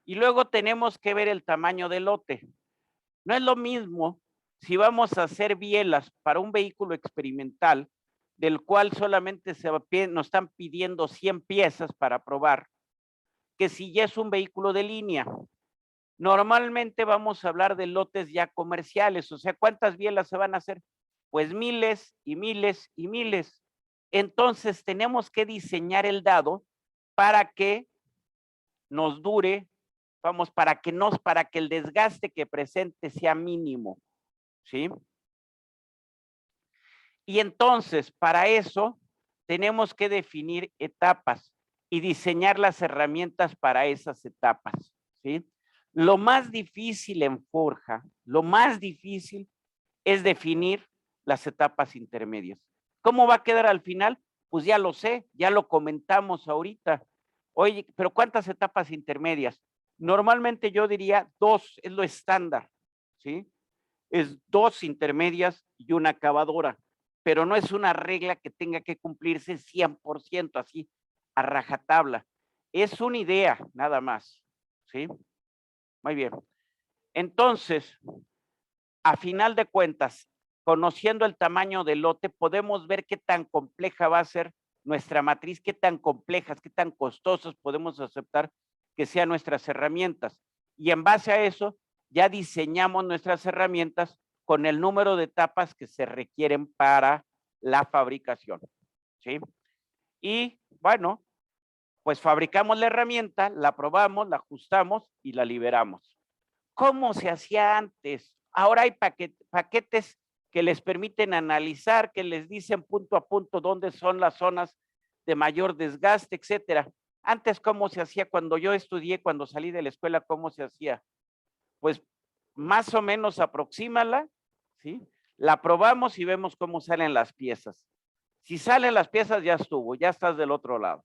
Y luego tenemos que ver el tamaño del lote. No es lo mismo si vamos a hacer bielas para un vehículo experimental, del cual solamente nos están pidiendo 100 piezas para probar, que si ya es un vehículo de línea. Normalmente vamos a hablar de lotes ya comerciales, o sea, ¿cuántas bielas se van a hacer? Pues miles y miles y miles. Entonces tenemos que diseñar el dado para que nos dure, vamos, para que el desgaste que presente sea mínimo, ¿sí? Y entonces, para eso, tenemos que definir etapas y diseñar las herramientas para esas etapas, ¿sí? Lo más difícil en forja, lo más difícil es definir las etapas intermedias. ¿Cómo va a quedar al final? Pues ya lo sé, ya lo comentamos ahorita. Oye, pero ¿cuántas etapas intermedias? Normalmente yo diría 2, es lo estándar, ¿sí? Es 2 intermedias y una acabadora, pero no es una regla que tenga que cumplirse 100% así, a rajatabla. Es una idea, nada más, ¿sí? Muy bien. Entonces, a final de cuentas, conociendo el tamaño del lote, podemos ver qué tan compleja va a ser nuestra matriz, qué tan complejas, qué tan costosas podemos aceptar que sean nuestras herramientas. Y en base a eso, ya diseñamos nuestras herramientas con el número de etapas que se requieren para la fabricación, ¿sí? Y bueno, pues fabricamos la herramienta, la probamos, la ajustamos y la liberamos. ¿Cómo se hacía antes? Ahora hay paquetes que les permiten analizar, que les dicen punto a punto dónde son las zonas de mayor desgaste, etcétera. Antes, ¿cómo se hacía? Cuando yo estudié, cuando salí de la escuela, ¿cómo se hacía? Pues más o menos aproxímala, ¿sí? La probamos y vemos cómo salen las piezas. Si salen las piezas, ya estuvo, ya estás del otro lado.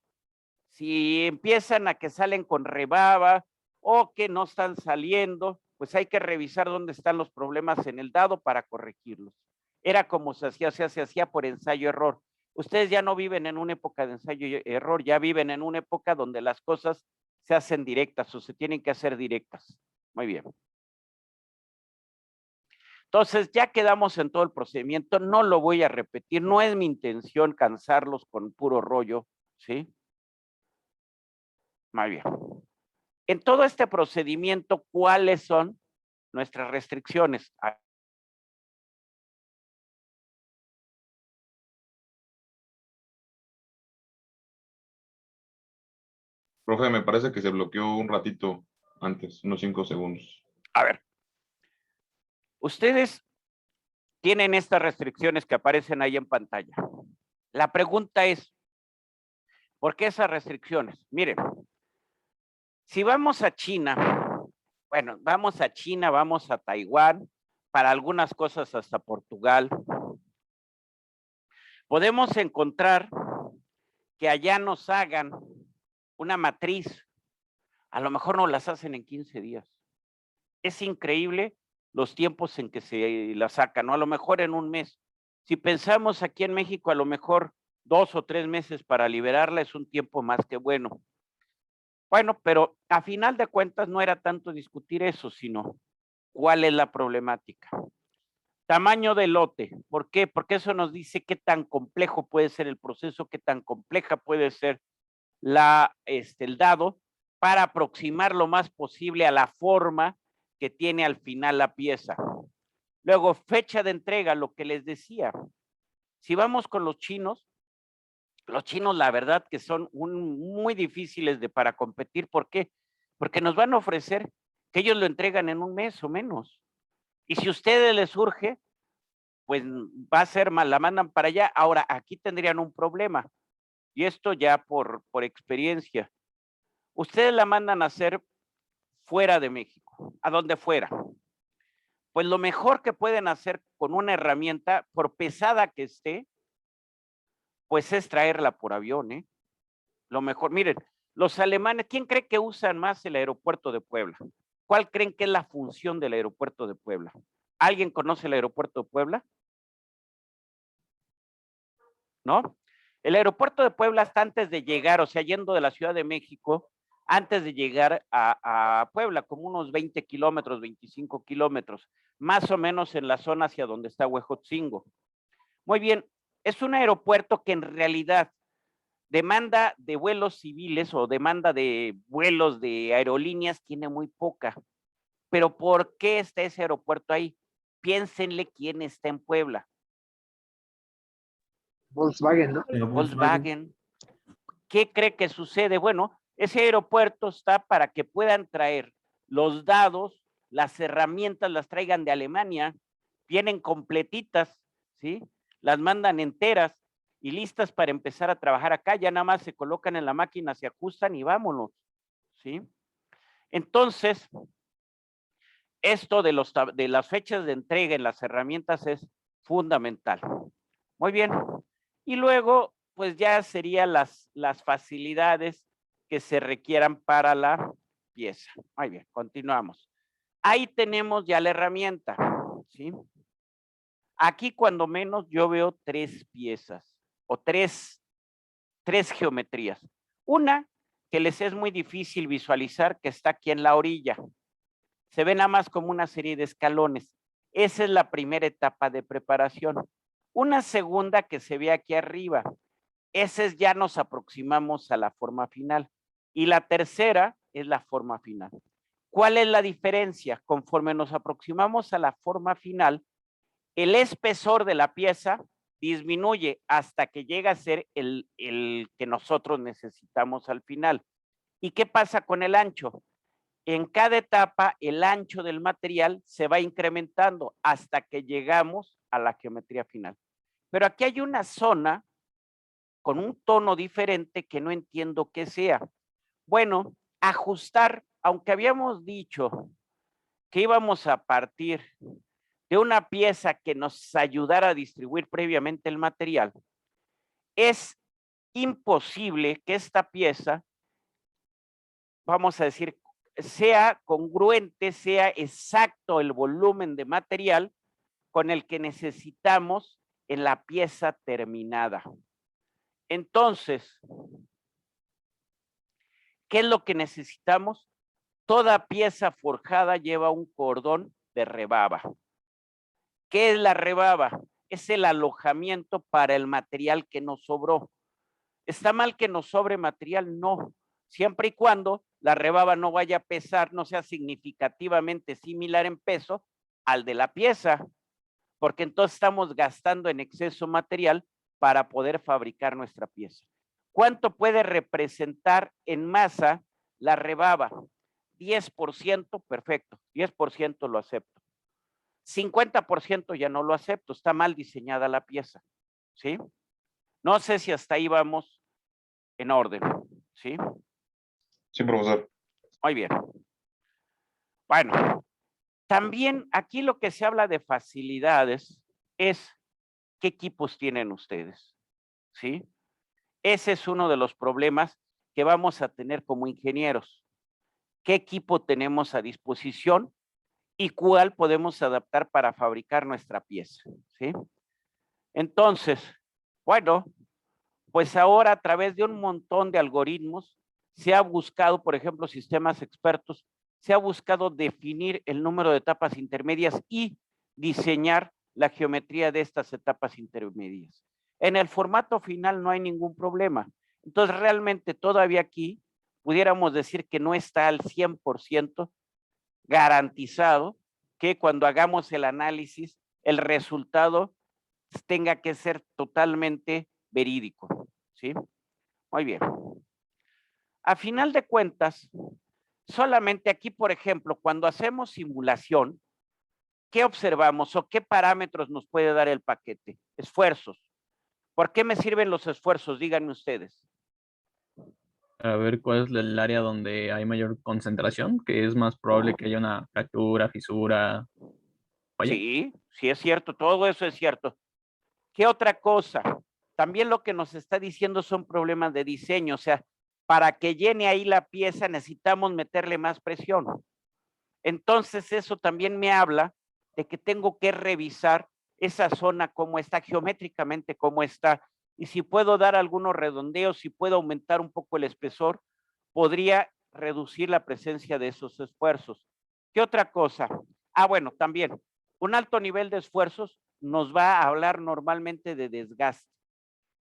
Si empiezan a que salen con rebaba o que no están saliendo, pues hay que revisar dónde están los problemas en el dado para corregirlos. Era como se hacía por ensayo-error. Ustedes ya no viven en una época de ensayo-error, ya viven en una época donde las cosas se hacen directas o se tienen que hacer directas. Muy bien. Entonces, ya quedamos en todo el procedimiento, no lo voy a repetir, no es mi intención cansarlos con puro rollo, ¿sí? Muy bien. En todo este procedimiento, ¿cuáles son nuestras restricciones? Profe, me parece que se bloqueó un ratito antes, unos 5 segundos. A ver, ustedes tienen estas restricciones que aparecen ahí en pantalla. La pregunta es, ¿por qué esas restricciones? Miren, si vamos a China, bueno, vamos a China, vamos a Taiwán, para algunas cosas hasta Portugal, podemos encontrar que allá nos hagan una matriz, a lo mejor nos las hacen en 15 días. Es increíble los tiempos en que se la sacan, ¿no? A lo mejor en un mes. Si pensamos aquí en México, a lo mejor 2 o 3 meses para liberarla es un tiempo más que bueno. Bueno, pero a final de cuentas no era tanto discutir eso, sino cuál es la problemática. Tamaño de lote. ¿Por qué? Porque eso nos dice qué tan complejo puede ser el proceso, qué tan compleja puede ser el dado para aproximar lo más posible a la forma que tiene al final la pieza. Luego, fecha de entrega, lo que les decía. Si vamos con los chinos la verdad que son muy difíciles para competir. ¿Por qué? Porque nos van a ofrecer que ellos lo entregan en un mes o menos. Y si a ustedes les surge, pues va a ser mal, la mandan para allá. Ahora, aquí tendrían un problema. Y esto ya por experiencia. Ustedes la mandan a hacer fuera de México, a donde fuera. Pues lo mejor que pueden hacer con una herramienta, por pesada que esté, pues es traerla por avión, ¿eh? Lo mejor, miren, los alemanes, ¿quién cree que usan más el aeropuerto de Puebla? ¿Cuál creen que es la función del aeropuerto de Puebla? ¿Alguien conoce el aeropuerto de Puebla? ¿No? El aeropuerto de Puebla está antes de llegar, o sea, yendo de la Ciudad de México, antes de llegar a Puebla, como unos 20 kilómetros, 25 kilómetros, más o menos en la zona hacia donde está Huejotzingo. Muy bien, es un aeropuerto que en realidad demanda de vuelos civiles o demanda de vuelos de aerolíneas tiene muy poca. Pero ¿por qué está ese aeropuerto ahí? Piénsenle quién está en Puebla. Volkswagen, ¿no? Volkswagen. ¿Qué cree que sucede? Bueno, ese aeropuerto está para que puedan traer los dados, las herramientas, las traigan de Alemania, vienen completitas, ¿sí? Las mandan enteras y listas para empezar a trabajar acá, ya nada más se colocan en la máquina, se ajustan y vámonos, ¿sí? Entonces, esto de las fechas de entrega en las herramientas es fundamental. Muy bien. Y luego, pues ya serían las facilidades que se requieran para la pieza. Muy bien, continuamos. Ahí tenemos ya la herramienta, ¿sí? Aquí cuando menos yo veo 3 piezas o tres geometrías. Una que les es muy difícil visualizar, que está aquí en la orilla. Se ve nada más como una serie de escalones. Esa es la primera etapa de preparación. Una segunda que se ve aquí arriba. Esa es ya nos aproximamos a la forma final. Y la tercera es la forma final. ¿Cuál es la diferencia? Conforme nos aproximamos a la forma final, el espesor de la pieza disminuye hasta que llega a ser el que nosotros necesitamos al final. ¿Y qué pasa con el ancho? En cada etapa, el ancho del material se va incrementando hasta que llegamos a la geometría final. Pero aquí hay una zona con un tono diferente que no entiendo qué sea. Bueno, ajustar, aunque habíamos dicho que íbamos a partir de una pieza que nos ayudara a distribuir previamente el material, es imposible que esta pieza, vamos a decir, sea congruente, sea exacto el volumen de material con el que necesitamos en la pieza terminada. Entonces, ¿qué es lo que necesitamos? Toda pieza forjada lleva un cordón de rebaba. ¿Qué es la rebaba? Es el alojamiento para el material que nos sobró. ¿Está mal que nos sobre material? No. Siempre y cuando la rebaba no vaya a pesar, no sea significativamente similar en peso al de la pieza, porque entonces estamos gastando en exceso material para poder fabricar nuestra pieza. ¿Cuánto puede representar en masa la rebaba? 10%, perfecto, 10% lo acepto. 50% ya no lo acepto, está mal diseñada la pieza, ¿sí? No sé si hasta ahí vamos en orden, ¿sí? Sí, profesor. Muy bien. Bueno, también aquí lo que se habla de facilidades es qué equipos tienen ustedes, ¿sí? Ese es uno de los problemas que vamos a tener como ingenieros. ¿Qué equipo tenemos a disposición y cuál podemos adaptar para fabricar nuestra pieza? ¿Sí? Entonces, bueno, pues ahora a través de un montón de algoritmos se ha buscado, por ejemplo, sistemas expertos, se ha buscado definir el número de etapas intermedias y diseñar la geometría de estas etapas intermedias. En el formato final no hay ningún problema. Entonces, realmente todavía aquí pudiéramos decir que no está al 100% garantizado que cuando hagamos el análisis, el resultado tenga que ser totalmente verídico, ¿sí? Muy bien. A final de cuentas, solamente aquí, por ejemplo, cuando hacemos simulación, ¿qué observamos o qué parámetros nos puede dar el paquete? Esfuerzos. ¿Por qué me sirven los esfuerzos? Díganme ustedes. A ver cuál es el área donde hay mayor concentración, que es más probable que haya una fractura, fisura, falla. Sí, sí es cierto, todo eso es cierto. ¿Qué otra cosa? También lo que nos está diciendo son problemas de diseño, o sea, para que llene ahí la pieza necesitamos meterle más presión. Entonces eso también me habla de que tengo que revisar esa zona cómo está geométricamente, cómo está, y si puedo dar algunos redondeos, si puedo aumentar un poco el espesor, podría reducir la presencia de esos esfuerzos. ¿Qué otra cosa? Bueno, también un alto nivel de esfuerzos nos va a hablar normalmente de desgaste.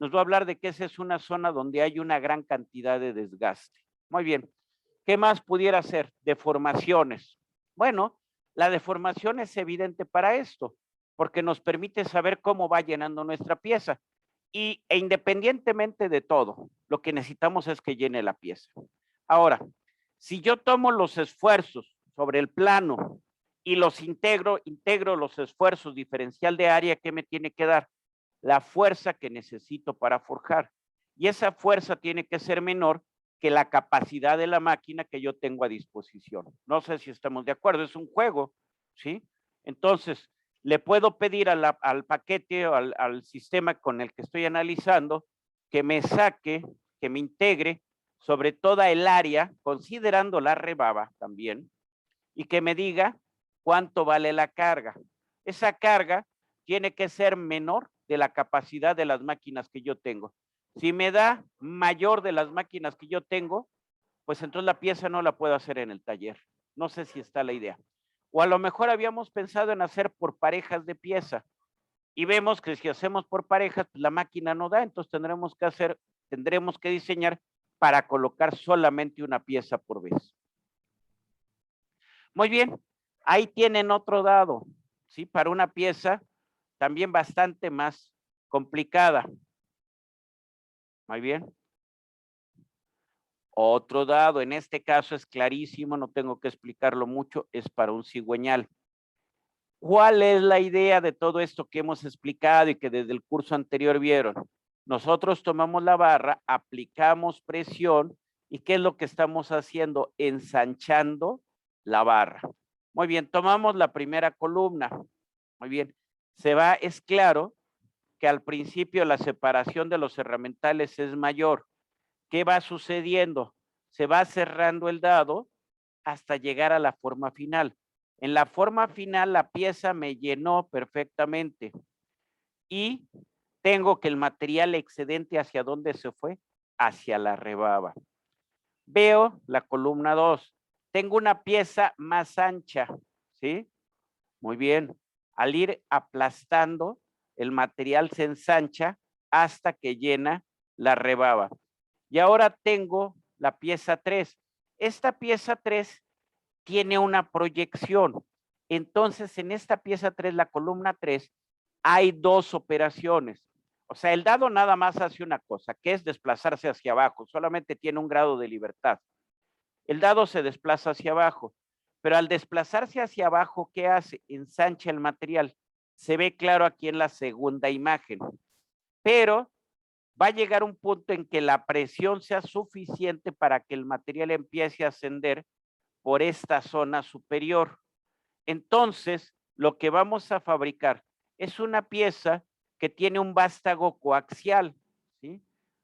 Nos va a hablar de que esa es una zona donde hay una gran cantidad de desgaste. Muy bien. ¿Qué más pudiera ser? Deformaciones. Bueno, la deformación es evidente para esto, porque nos permite saber cómo va llenando nuestra pieza. E independientemente de todo, lo que necesitamos es que llene la pieza. Ahora, si yo tomo los esfuerzos sobre el plano y los integro los esfuerzos diferencial de área, ¿qué me tiene que dar? La fuerza que necesito para forjar. Y esa fuerza tiene que ser menor que la capacidad de la máquina que yo tengo a disposición. No sé si estamos de acuerdo, es un juego, ¿sí? Entonces, le puedo pedir al paquete o al sistema con el que estoy analizando que me saque, que me integre sobre toda el área, considerando la rebaba también, y que me diga cuánto vale la carga. Esa carga tiene que ser menor de la capacidad de las máquinas que yo tengo. Si me da mayor de las máquinas que yo tengo, pues entonces la pieza no la puedo hacer en el taller. No sé si está la idea. O a lo mejor habíamos pensado en hacer por parejas de pieza y vemos que si hacemos por parejas, pues la máquina no da, entonces tendremos que diseñar para colocar solamente una pieza por vez. Muy bien, ahí tienen otro dado, ¿sí? Para una pieza también bastante más complicada. Muy bien. Otro dado, en este caso es clarísimo, no tengo que explicarlo mucho, es para un cigüeñal. ¿Cuál es la idea de todo esto que hemos explicado y que desde el curso anterior vieron? Nosotros tomamos la barra, aplicamos presión y ¿qué es lo que estamos haciendo? Ensanchando la barra. Muy bien, tomamos la primera columna. Muy bien, es claro que al principio la separación de los herramientales es mayor. ¿Qué va sucediendo? Se va cerrando el dado hasta llegar a la forma final. En la forma final la pieza me llenó perfectamente y tengo que el material excedente hacia dónde se fue, hacia la rebaba. Veo la columna 2. Tengo una pieza más ancha, ¿sí? Muy bien. Al ir aplastando, el material se ensancha hasta que llena la rebaba. Y ahora tengo la pieza 3. Esta pieza 3 tiene una proyección. Entonces, en esta pieza 3, la columna 3, hay dos operaciones. O sea, el dado nada más hace una cosa, que es desplazarse hacia abajo. Solamente tiene un grado de libertad. El dado se desplaza hacia abajo. Pero al desplazarse hacia abajo, ¿qué hace? Ensancha el material. Se ve claro aquí en la segunda imagen. Pero va a llegar un punto en que la presión sea suficiente para que el material empiece a ascender por esta zona superior. Entonces, lo que vamos a fabricar es una pieza que tiene un vástago coaxial, ¿sí?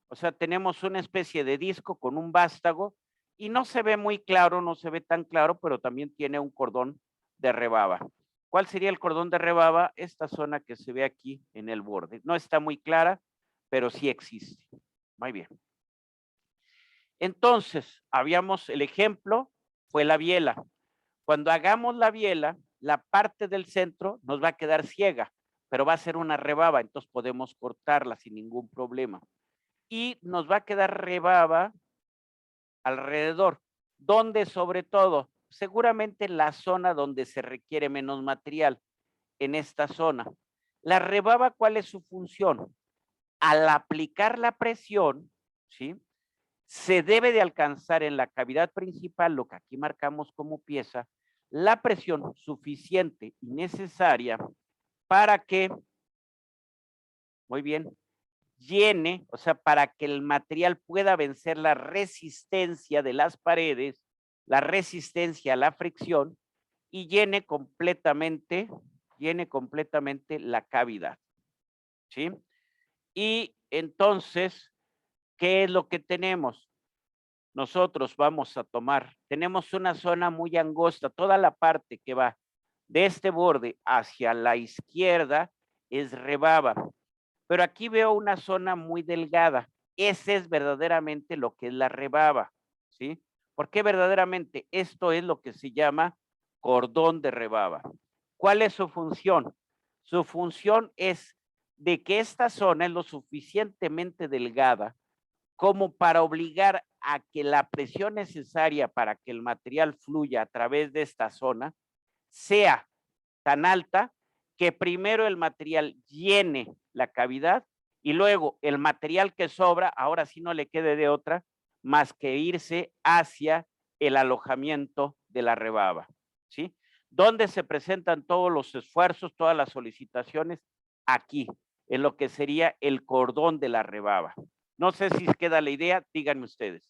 O sea, tenemos una especie de disco con un vástago y no se ve muy claro, no se ve tan claro, pero también tiene un cordón de rebaba. ¿Cuál sería el cordón de rebaba? Esta zona que se ve aquí en el borde. No está muy clara, pero sí existe. Muy bien. Entonces, el ejemplo fue la biela. Cuando hagamos la biela, la parte del centro nos va a quedar ciega, pero va a ser una rebaba, entonces podemos cortarla sin ningún problema. Y nos va a quedar rebaba alrededor, donde sobre todo, seguramente la zona donde se requiere menos material, en esta zona. La rebaba, ¿cuál es su función? Al aplicar la presión, ¿sí? Se debe de alcanzar en la cavidad principal, lo que aquí marcamos como pieza, la presión suficiente y necesaria para que, muy bien, llene, o sea, para que el material pueda vencer la resistencia de las paredes, la resistencia a la fricción y llene completamente la cavidad, ¿sí? Y entonces, ¿qué es lo que tenemos? Nosotros vamos a tenemos una zona muy angosta, toda la parte que va de este borde hacia la izquierda es rebaba, pero aquí veo una zona muy delgada. Ese es verdaderamente lo que es la rebaba, ¿sí? Porque verdaderamente esto es lo que se llama cordón de rebaba. ¿Cuál es su función? Su función es de que esta zona es lo suficientemente delgada como para obligar a que la presión necesaria para que el material fluya a través de esta zona sea tan alta que primero el material llene la cavidad y luego el material que sobra, ahora sí no le quede de otra más que irse hacia el alojamiento de la rebaba, ¿sí? ¿Dónde se presentan todos los esfuerzos, todas las solicitaciones? Aquí, en lo que sería el cordón de la rebaba. No sé si queda la idea, díganme ustedes.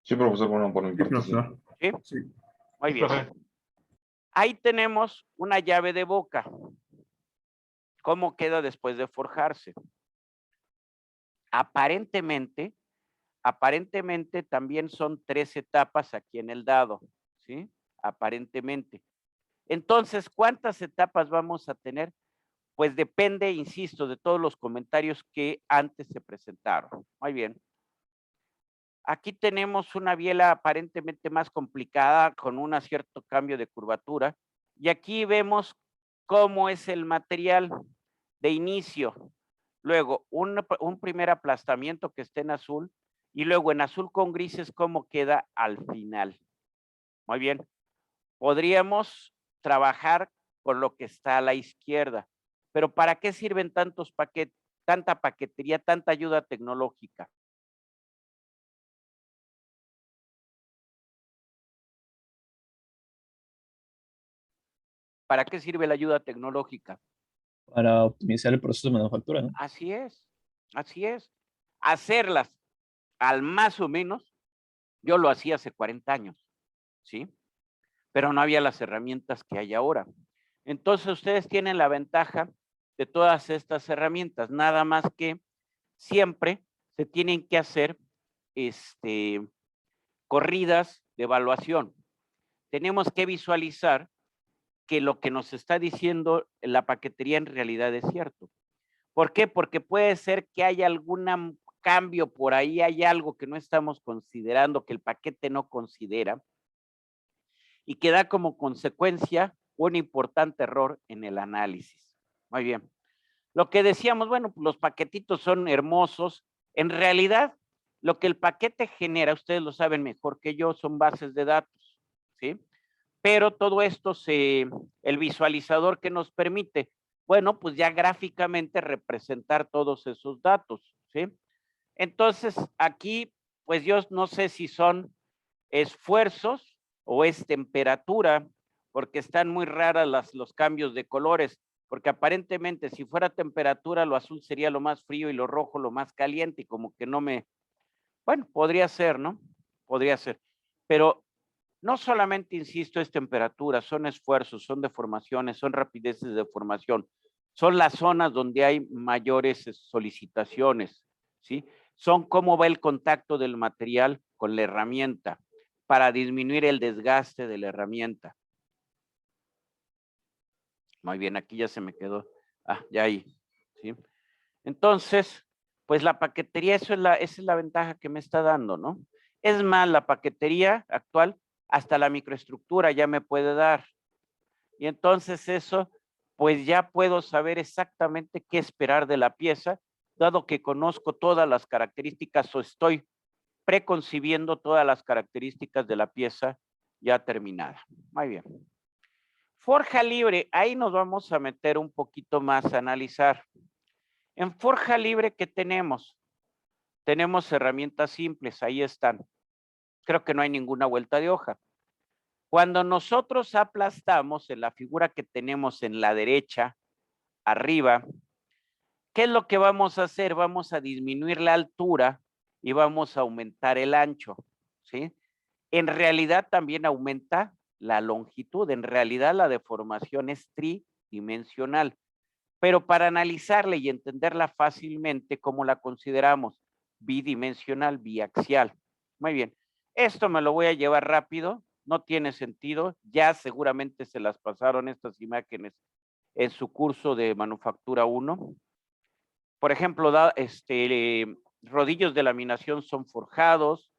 Sí, profesor, bueno, por mi Sí, parte, sí. profesor. ¿Sí? Sí. Muy bien. Ahí tenemos una llave de boca. ¿Cómo queda después de forjarse? Aparentemente también son 3 etapas aquí en el dado, ¿sí? Aparentemente. Entonces, ¿cuántas etapas vamos a tener? Pues depende, insisto, de todos los comentarios que antes se presentaron. Muy bien. Aquí tenemos una biela aparentemente más complicada con un cierto cambio de curvatura. Y aquí vemos cómo es el material de inicio. Luego, un primer aplastamiento que esté en azul y luego en azul con grises cómo queda al final. Muy bien. Podríamos trabajar con lo que está a la izquierda, pero ¿para qué sirven tantos paquetes, tanta paquetería, tanta ayuda tecnológica? ¿Para qué sirve la ayuda tecnológica? Para optimizar el proceso de manufactura, ¿no? Así es, así es. Hacerlas al más o menos, yo lo hacía hace 40 años, ¿sí? Pero no había las herramientas que hay ahora. Entonces ustedes tienen la ventaja de todas estas herramientas, nada más que siempre se tienen que hacer corridas de evaluación. Tenemos que visualizar que lo que nos está diciendo la paquetería en realidad es cierto. ¿Por qué? Porque puede ser que haya algún cambio por ahí, hay algo que no estamos considerando, que el paquete no considera, y que da como consecuencia un importante error en el análisis. Muy bien. Lo que decíamos, bueno, los paquetitos son hermosos. En realidad, lo que el paquete genera, ustedes lo saben mejor que yo, son bases de datos, ¿sí? Pero todo esto el visualizador que nos permite, bueno, pues ya gráficamente representar todos esos datos, ¿sí? Entonces, aquí, pues yo no sé si son esfuerzos o es temperatura, porque están muy raras los cambios de colores, porque aparentemente si fuera temperatura, lo azul sería lo más frío y lo rojo lo más caliente, y como que no me, bueno, podría ser, ¿no? Podría ser. Pero no solamente, insisto, es temperatura, son esfuerzos, son deformaciones, son rapideces de formación, son las zonas donde hay mayores solicitaciones, ¿sí? Son cómo va el contacto del material con la herramienta para disminuir el desgaste de la herramienta. Muy bien, aquí ya se me quedó. Ah, ya ahí, ¿sí? Entonces, pues la paquetería, esa es la ventaja que me está dando, ¿no? Es más, la paquetería actual, hasta la microestructura ya me puede dar. Y entonces eso, pues ya puedo saber exactamente qué esperar de la pieza, dado que conozco todas las características o estoy preconcibiendo todas las características de la pieza ya terminada. Muy bien. Forja libre, ahí nos vamos a meter un poquito más a analizar. En forja libre, ¿qué tenemos? Tenemos herramientas simples, ahí están. Creo que no hay ninguna vuelta de hoja. Cuando nosotros aplastamos en la figura que tenemos en la derecha, arriba, ¿qué es lo que vamos a hacer? Vamos a disminuir la altura y vamos a aumentar el ancho, ¿sí? En realidad también aumenta la longitud. En realidad la deformación es tridimensional. Pero para analizarla y entenderla fácilmente, ¿cómo la consideramos? Bidimensional, biaxial. Muy bien. Esto me lo voy a llevar rápido, no tiene sentido. Ya seguramente se las pasaron estas imágenes en su curso de manufactura 1. Por ejemplo, rodillos de laminación son forjados,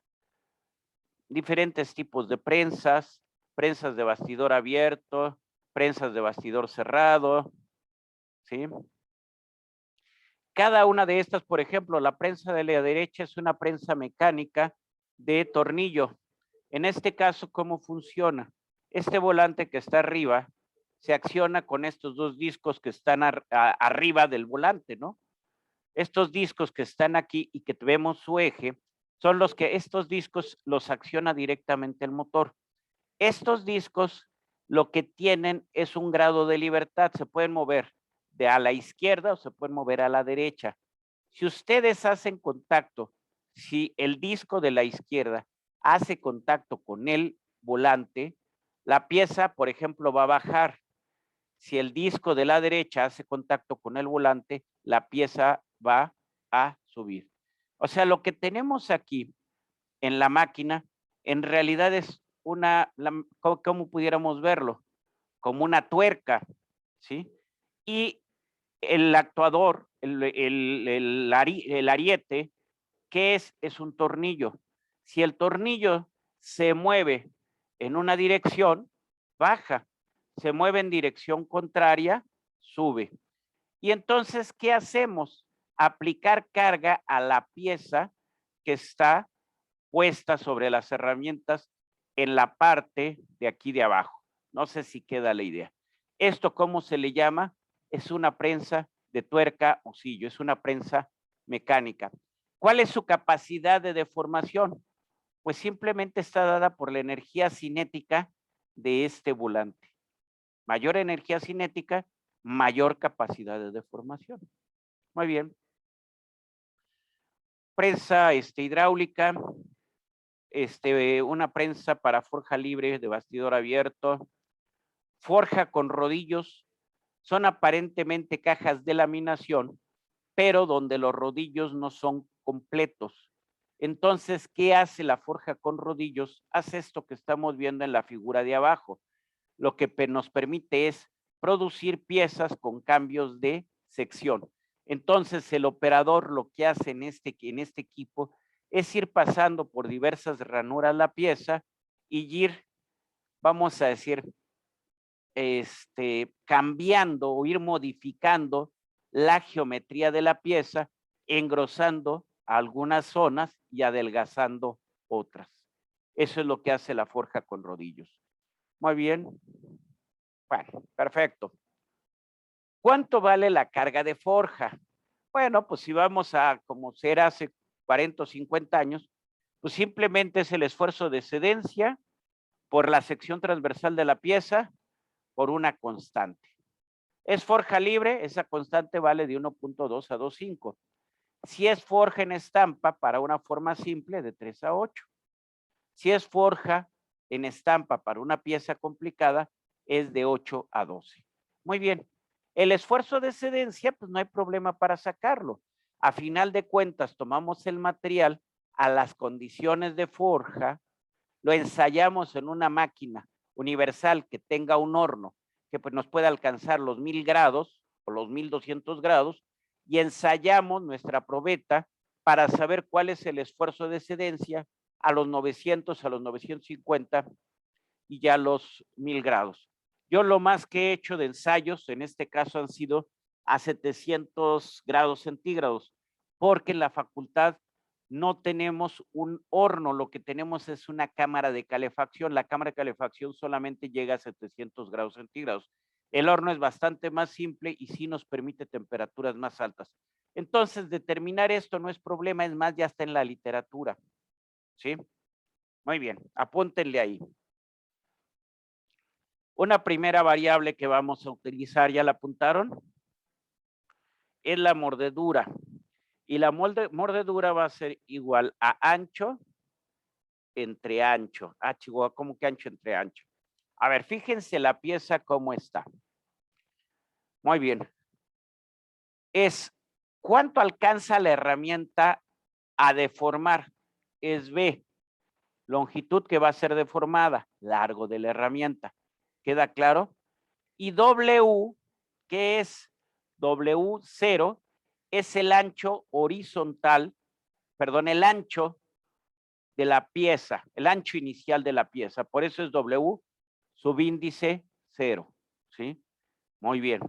diferentes tipos de prensas, prensas de bastidor abierto, prensas de bastidor cerrado, ¿sí? Cada una de estas, por ejemplo, la prensa de la derecha es una prensa mecánica de tornillo. En este caso, ¿cómo funciona? Este volante que está arriba se acciona con estos dos discos que están arriba del volante, ¿no? Estos discos que están aquí y que vemos su eje, son los que estos discos los acciona directamente el motor. Estos discos lo que tienen es un grado de libertad, se pueden mover de a la izquierda o se pueden mover a la derecha. Si ustedes hacen contacto, si el disco de la izquierda hace contacto con el volante, la pieza, por ejemplo, va a bajar. Si el disco de la derecha hace contacto con el volante, la pieza va a subir. O sea, lo que tenemos aquí en la máquina, en realidad es ¿cómo pudiéramos verlo? Como una tuerca, ¿sí? Y el actuador, el ariete, ¿qué es? Es un tornillo. Si el tornillo se mueve en una dirección, baja. Se mueve en dirección contraria, sube. Y entonces, ¿qué hacemos? Aplicar carga a la pieza que está puesta sobre las herramientas en la parte de aquí de abajo. No sé si queda la idea. ¿Esto cómo se le llama? Es una prensa de tuerca o sillo, es una prensa mecánica. ¿Cuál es su capacidad de deformación? Pues simplemente está dada por la energía cinética de este volante. Mayor energía cinética, mayor capacidad de deformación. Muy bien. Prensa hidráulica, una prensa para forja libre de bastidor abierto, forja con rodillos, son aparentemente cajas de laminación, pero donde los rodillos no son completos. Entonces, ¿qué hace la forja con rodillos? Hace esto que estamos viendo en la figura de abajo. Lo que nos permite es producir piezas con cambios de sección. Entonces, el operador lo que hace en este equipo es ir pasando por diversas ranuras la pieza y ir, vamos a decir, cambiando o ir modificando la geometría de la pieza, engrosando algunas zonas y adelgazando otras. Eso es lo que hace la forja con rodillos. Muy bien. Bueno, perfecto. ¿Cuánto vale la carga de forja? Bueno, pues si vamos a como era hace 40 o 50 años, pues simplemente es el esfuerzo de excedencia por la sección transversal de la pieza por una constante. Es forja libre, esa constante vale de 1.2 a 2.5. Si es forja en estampa, para una forma simple, de 3 a 8. Si es forja en estampa para una pieza complicada, es de 8 a 12. Muy bien. El esfuerzo de excedencia, pues no hay problema para sacarlo. A final de cuentas, tomamos el material a las condiciones de forja, lo ensayamos en una máquina universal que tenga un horno que pues nos pueda alcanzar los 1000 grados o los 1200 grados y ensayamos nuestra probeta para saber cuál es el esfuerzo de excedencia a los 900, a los 950 y ya a los 1000 grados. Yo lo más que he hecho de ensayos, en este caso han sido a 700 grados centígrados, porque en la facultad no tenemos un horno, lo que tenemos es una cámara de calefacción. La cámara de calefacción solamente llega a 700 grados centígrados. El horno es bastante más simple y sí nos permite temperaturas más altas. Entonces, determinar esto no es problema, es más, ya está en la literatura. ¿Sí? Muy bien, apúntenle ahí. Una primera variable que vamos a utilizar, ¿ya la apuntaron? Es la mordedura. Y la mordedura va a ser igual a ancho entre ancho. Ah, Chihuahua, ¿cómo que ancho entre ancho? A ver, fíjense la pieza cómo está. Muy bien. Es cuánto alcanza la herramienta a deformar. Es B. Longitud que va a ser deformada. Largo de la herramienta. ¿Queda claro? Y W, que es W0, es el ancho horizontal, perdón, el ancho de la pieza, el ancho inicial de la pieza. Por eso es W, subíndice 0, ¿sí? Muy bien.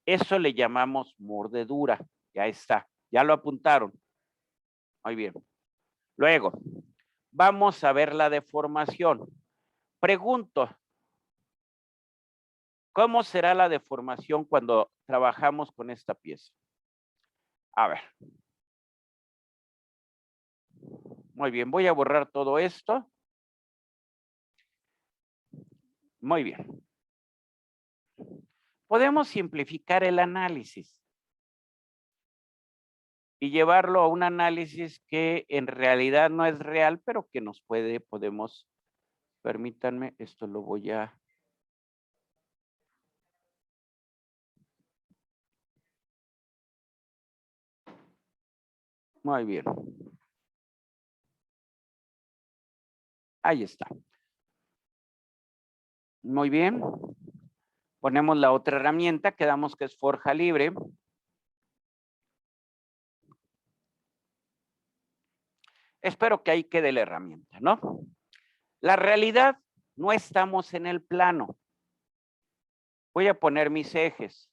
Eso le llamamos mordedura. Ya está. Ya lo apuntaron. Muy bien. Luego, Vamos a ver la deformación. Pregunto, ¿cómo será la deformación cuando trabajamos con esta pieza? A ver. Muy bien, voy a borrar todo esto. Muy bien. Podemos simplificar el análisis y llevarlo a un análisis que en realidad no es real, pero que nos podemos, permítanme, esto lo voy a... Muy bien. Ahí está. Muy bien. Ponemos la otra herramienta, quedamos que es forja libre. Espero que ahí quede la herramienta, ¿no? La realidad, no estamos en el plano. Voy a poner mis ejes.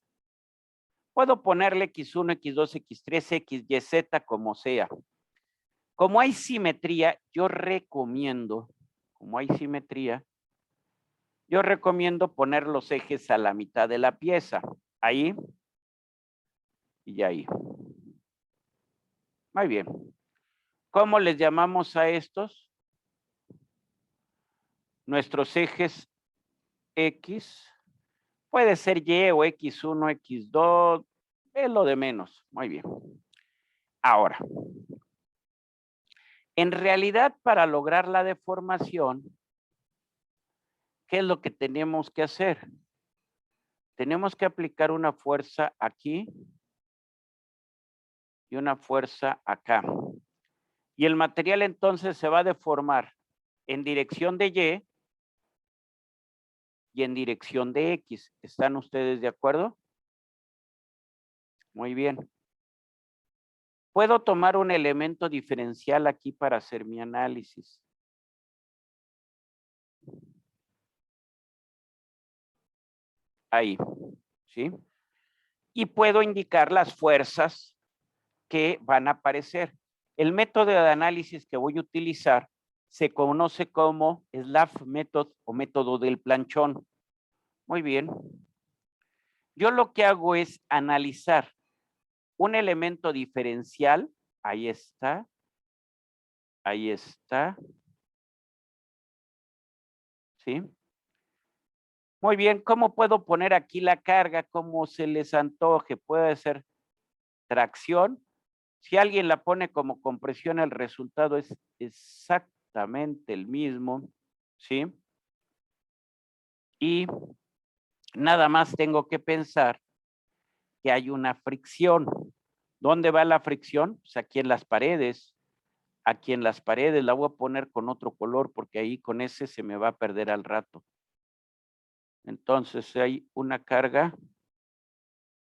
Puedo ponerle X1, X2, X3, X, Y, Z, como sea. Como hay simetría, yo recomiendo, poner los ejes a la mitad de la pieza. Ahí y ahí. Muy bien. ¿Cómo les llamamos a estos? Nuestros ejes X. Puede ser Y o X1, X2. Es lo de menos. Muy bien. Ahora, en realidad, para lograr la deformación, ¿qué es lo que tenemos que hacer? Tenemos que aplicar una fuerza aquí y una fuerza acá. Y el material entonces se va a deformar en dirección de y en dirección de X. ¿Están ustedes de acuerdo? Muy bien. Puedo tomar un elemento diferencial aquí para hacer mi análisis. Ahí, ¿sí? Y puedo indicar las fuerzas que van a aparecer. El método de análisis que voy a utilizar se conoce como Slav Method o método del planchón. Muy bien. Yo lo que hago es analizar un elemento diferencial. Ahí está. Ahí está. ¿Sí? Muy bien, ¿cómo puedo poner aquí la carga? Como se les antoje. Puede ser tracción. Si alguien la pone como compresión, el resultado es exactamente el mismo. ¿Sí? Y nada más tengo que pensar que hay una fricción. ¿Dónde va la fricción? Pues aquí en las paredes. Aquí en las paredes la voy a poner con otro color porque ahí con ese se me va a perder al rato. Entonces hay una carga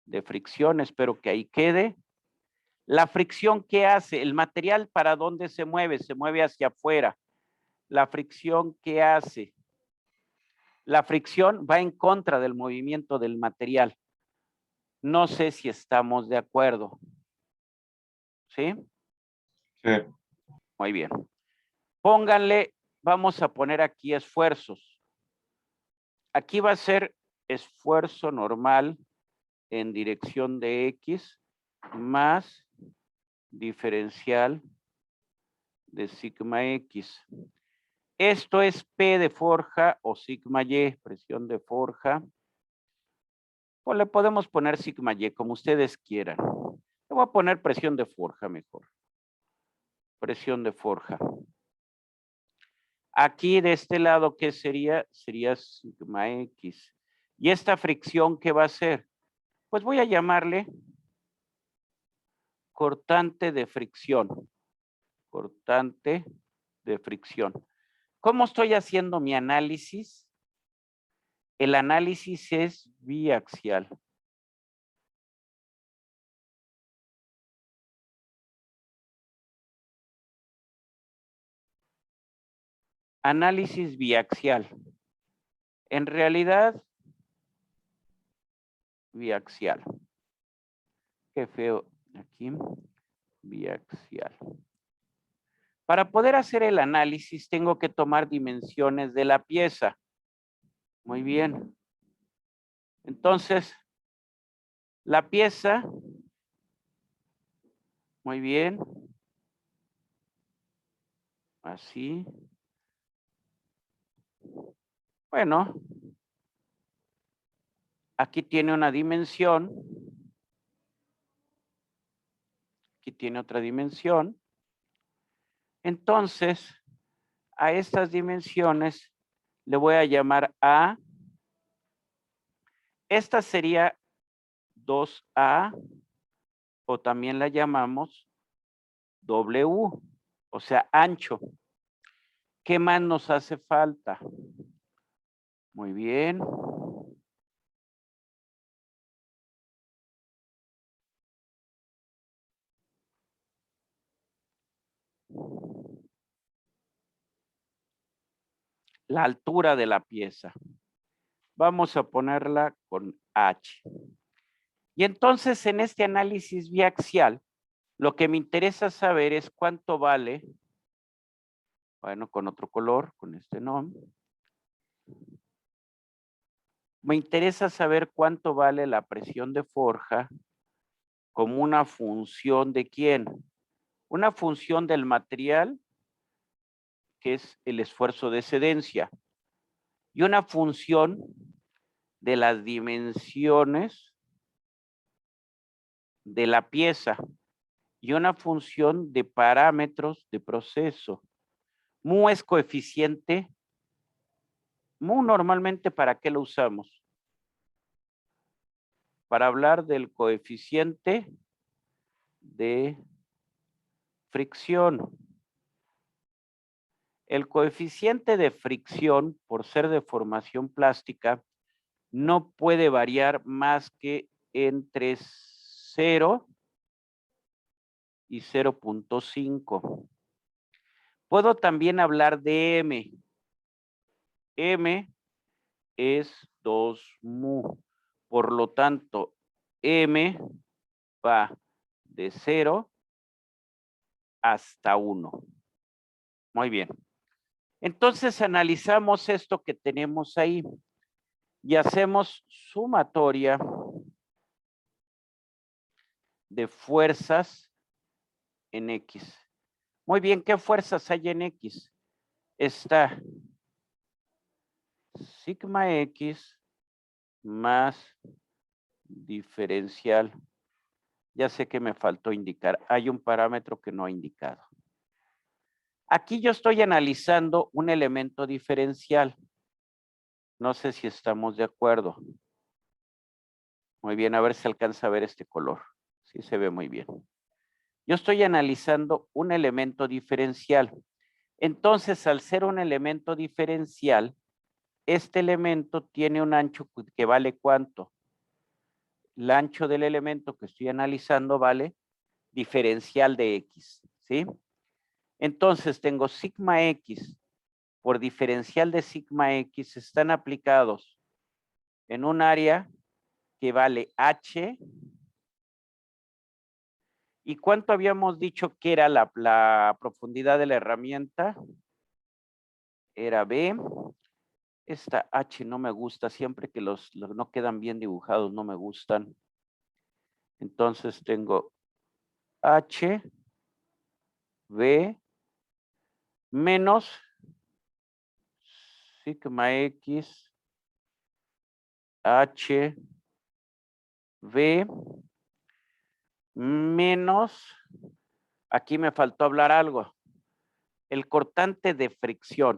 de fricción, espero que ahí quede. La fricción, ¿qué hace? El material, ¿para dónde se mueve? Se mueve hacia afuera. La fricción, ¿qué hace? La fricción va en contra del movimiento del material. No sé si estamos de acuerdo. ¿Sí? Sí. Muy bien. Pónganle, vamos a poner aquí esfuerzos. Aquí va a ser esfuerzo normal en dirección de X más diferencial de sigma X. Esto es P de forja o sigma Y, presión de forja. O le podemos poner sigma Y, como ustedes quieran. Le voy a poner presión de forja mejor. Presión de forja. Aquí de este lado, ¿qué sería? Sería sigma X. ¿Y esta fricción qué va a ser? Pues voy a llamarle cortante de fricción. Cortante de fricción. ¿Cómo estoy haciendo mi análisis? El análisis es biaxial. Análisis biaxial. En realidad, biaxial. Qué feo aquí. Biaxial. Para poder hacer el análisis tengo que tomar dimensiones de la pieza. Muy bien. Entonces, la pieza, muy bien. Así. Bueno, aquí tiene una dimensión. Aquí tiene otra dimensión. Entonces, a estas dimensiones le voy a llamar A. Esta sería 2A o también la llamamos W, o sea, ancho. ¿Qué más nos hace falta? Muy bien. La altura de la pieza. Vamos a ponerla con H. Y entonces en este análisis biaxial, lo que me interesa saber es cuánto vale, bueno, con otro color, con este nombre. Me interesa saber cuánto vale la presión de forja como una función de quién. Una función del material, que es el esfuerzo de excedencia, y una función de las dimensiones de la pieza, y una función de parámetros de proceso. Mu es coeficiente. Mu normalmente, ¿para qué lo usamos? Para hablar del coeficiente de fricción. El coeficiente de fricción, por ser de formación plástica, no puede variar más que entre 0 y 0.5. Puedo también hablar de M. M es 2 mu. Por lo tanto, M va de 0 hasta 1. Muy bien. Entonces analizamos esto que tenemos ahí y hacemos sumatoria de fuerzas en X. Muy bien, ¿qué fuerzas hay en X? Está sigma X más diferencial. Ya sé que me faltó indicar. Hay un parámetro que no he indicado. Aquí yo estoy analizando un elemento diferencial. No sé si estamos de acuerdo. Muy bien, a ver si alcanza a ver este color. Sí, se ve muy bien. Yo estoy analizando un elemento diferencial. Entonces, al ser un elemento diferencial, este elemento tiene un ancho que vale ¿cuánto? El ancho del elemento que estoy analizando vale diferencial de X, ¿sí? Entonces, tengo sigma X por diferencial de sigma X están aplicados en un área que vale H. ¿Y cuánto habíamos dicho que era la profundidad de la herramienta? Era B. Esta H no me gusta, siempre que los no quedan bien dibujados, no me gustan. Entonces tengo H, B, menos sigma X, H, B, menos, aquí me faltó hablar algo, el cortante de fricción.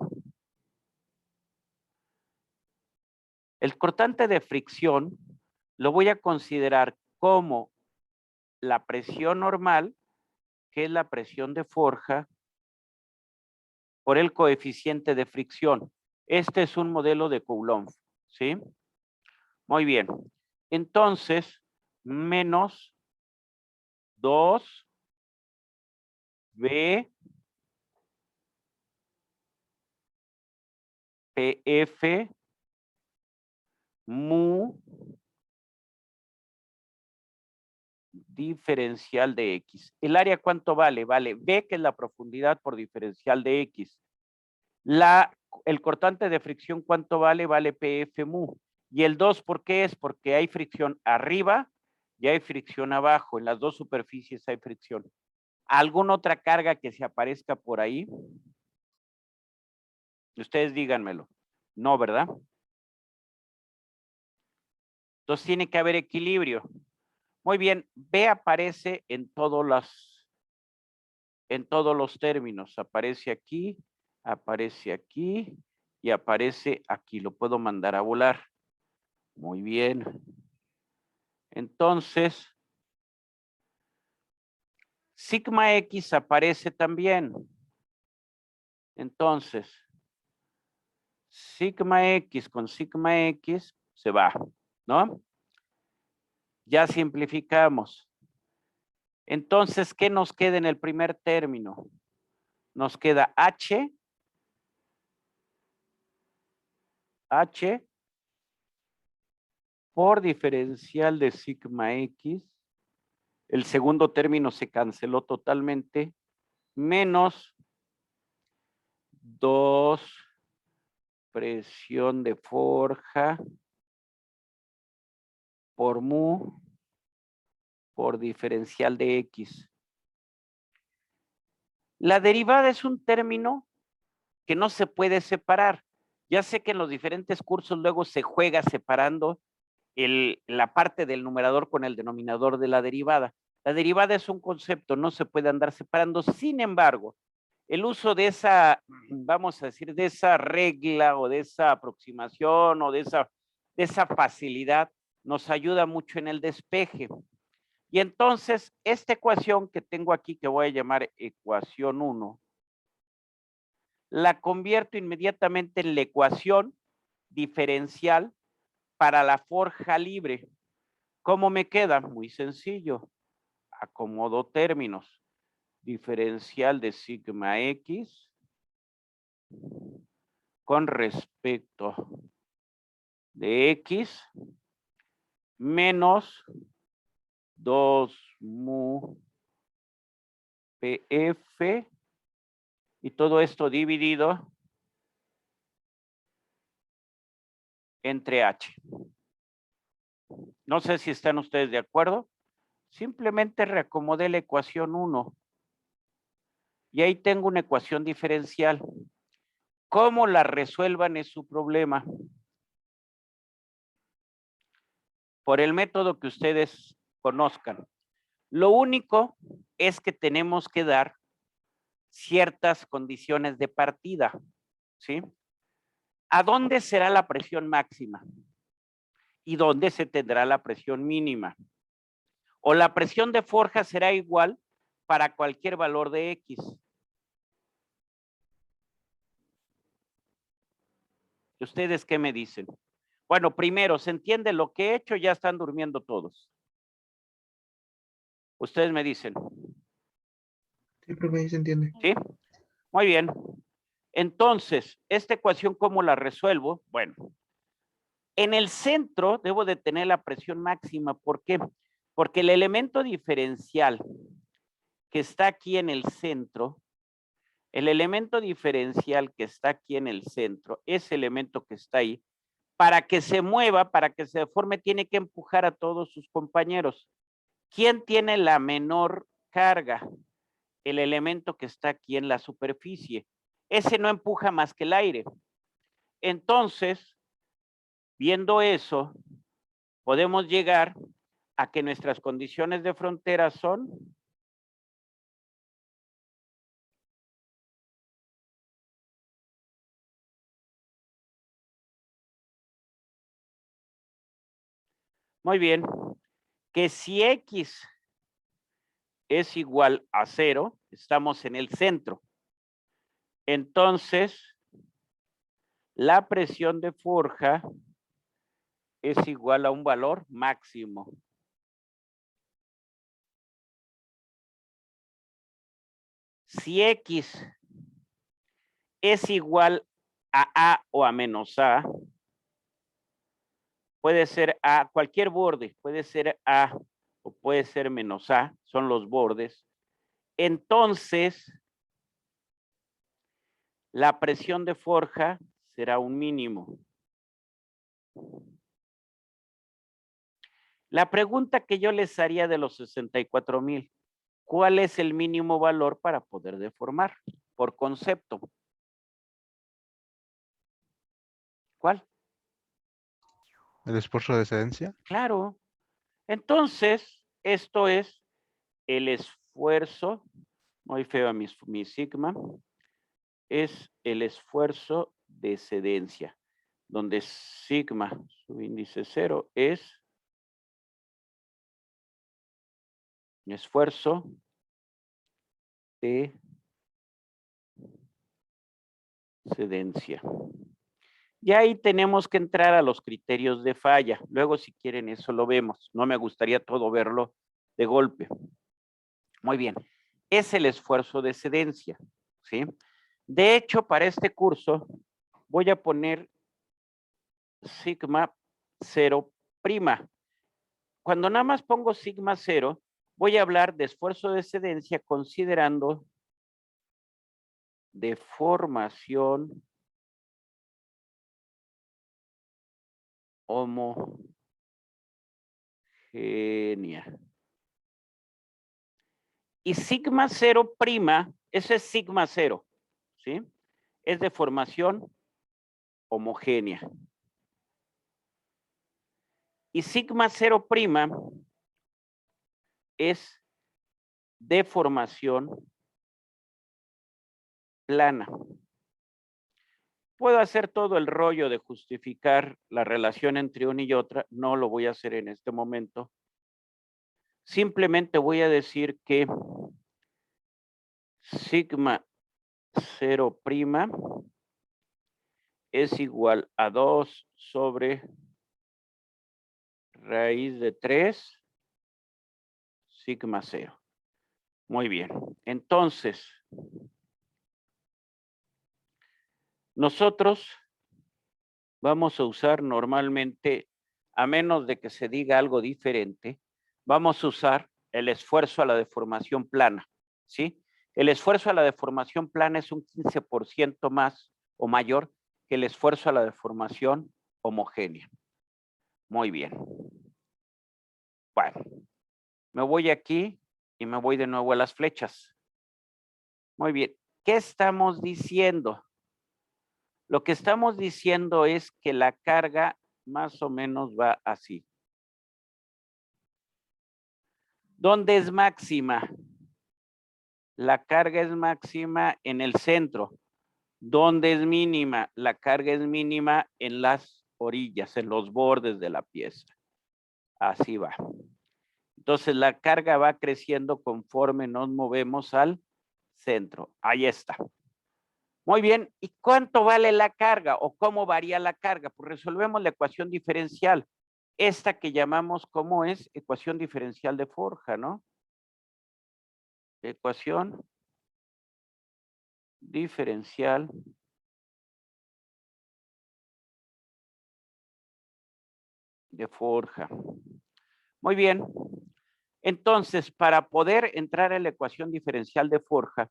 El cortante de fricción lo voy a considerar como la presión normal, que es la presión de forja, por el coeficiente de fricción. Este es un modelo de Coulomb, ¿sí? Muy bien. Entonces, menos 2 B PF mu diferencial de X. ¿El área cuánto vale? Vale B, que es la profundidad por diferencial de X. El cortante de fricción, ¿cuánto vale? Vale PF mu. Y el 2, ¿por qué es? Porque hay fricción arriba y hay fricción abajo. En las dos superficies hay fricción. ¿Alguna otra carga que se aparezca por ahí? Ustedes díganmelo. No, ¿verdad? Entonces tiene que haber equilibrio. Muy bien, B aparece en todos los términos. Aparece aquí y aparece aquí. Lo puedo mandar a volar. Muy bien. Entonces, sigma X aparece también. Entonces, sigma X con sigma X se va, ¿no? Ya simplificamos. Entonces, ¿qué nos queda en el primer término? Nos queda H por diferencial de sigma X. El segundo término se canceló totalmente. Menos 2 presión de forja por mu por diferencial de X. La derivada es un término que no se puede separar. Ya sé que en los diferentes cursos luego se juega separando la parte del numerador con el denominador de la derivada. La derivada es un concepto, no se puede andar separando. Sin embargo, el uso de esa, vamos a decir, de esa regla o de esa aproximación o de esa facilidad nos ayuda mucho en el despeje. Y entonces, esta ecuación que tengo aquí, que voy a llamar ecuación 1, la convierto inmediatamente en la ecuación diferencial para la forja libre. ¿Cómo me queda? Muy sencillo. Acomodo términos. Diferencial de sigma X con respecto de X menos 2 mu PF y todo esto dividido entre H. No sé si están ustedes de acuerdo. Simplemente reacomodé la ecuación 1 y ahí tengo una ecuación diferencial. ¿Cómo la resuelvan es su problema? Por el método que ustedes conozcan. Lo único es que tenemos que dar ciertas condiciones de partida, ¿sí? ¿A dónde será la presión máxima? ¿Y dónde se tendrá la presión mínima? O la presión de forja será igual para cualquier valor de X. ¿Ustedes qué me dicen? Bueno, primero, ¿se entiende lo que he hecho? Ya están durmiendo todos. Ustedes me dicen. Sí, profe, se entiende. ¿Sí? Muy bien. Entonces, esta ecuación, ¿cómo la resuelvo? Bueno, en el centro debo de tener la presión máxima. ¿Por qué? Porque el elemento diferencial que está aquí en el centro, ese elemento que está ahí, para que se mueva, para que se deforme, tiene que empujar a todos sus compañeros. ¿Quién tiene la menor carga? El elemento que está aquí en la superficie. Ese no empuja más que el aire. Entonces, viendo eso, podemos llegar a que nuestras condiciones de frontera son muy bien, que si X es igual a 0, estamos en el centro. Entonces, la presión de forja es igual a un valor máximo. Si X es igual a A o a menos A, puede ser a cualquier borde, puede ser a o puede ser menos A, son los bordes, entonces la presión de forja será un mínimo. La pregunta que yo les haría de los 64,000, ¿cuál es el mínimo valor para poder deformar? Por concepto. ¿Cuál? El esfuerzo de excedencia. Claro. Entonces, esto es el esfuerzo, muy feo mi sigma, es el esfuerzo de excedencia, donde sigma, su índice 0, es esfuerzo de excedencia. Y ahí tenemos que entrar a los criterios de falla. Luego, si quieren, eso lo vemos. No me gustaría todo verlo de golpe. Muy bien. Es el esfuerzo de excedencia, ¿sí? De hecho, para este curso voy a poner sigma 0 prima. Cuando nada más pongo sigma 0, voy a hablar de esfuerzo de excedencia considerando deformación homogénea. Y sigma 0 prima, eso es sigma 0, ¿sí? Es deformación homogénea. Y sigma 0 prima es deformación plana. Puedo hacer todo el rollo de justificar la relación entre una y otra, no lo voy a hacer en este momento. Simplemente voy a decir que sigma 0 prima es igual a 2 sobre raíz de 3 sigma 0. Muy bien. Entonces, nosotros vamos a usar normalmente, a menos de que se diga algo diferente, vamos a usar el esfuerzo a la deformación plana, ¿sí? El esfuerzo a la deformación plana es un 15% más o mayor que el esfuerzo a la deformación homogénea. Muy bien. Bueno, me voy aquí y me voy de nuevo a las flechas. Muy bien. ¿Qué estamos diciendo? Lo que estamos diciendo es que la carga más o menos va así. ¿Dónde es máxima? La carga es máxima en el centro. ¿Dónde es mínima? La carga es mínima en las orillas, en los bordes de la pieza. Así va. Entonces la carga va creciendo conforme nos movemos al centro. Ahí está. Muy bien. ¿Y cuánto vale la carga o cómo varía la carga? Pues resolvemos la ecuación diferencial. Esta que llamamos, ¿cómo es? Ecuación diferencial de Forja, ¿no? Ecuación diferencial de Forja. Muy bien. Entonces, para poder entrar en la ecuación diferencial de Forja,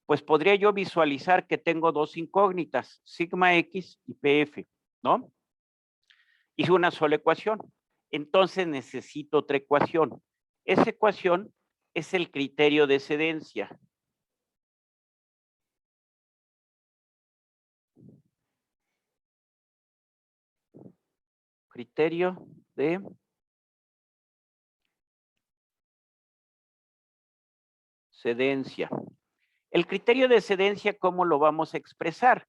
pues podría yo visualizar que tengo dos incógnitas, sigma x y pf, ¿no? Y una sola ecuación. Entonces necesito otra ecuación. Esa ecuación es el criterio de excedencia. Criterio de excedencia. El criterio de excedencia, ¿cómo lo vamos a expresar?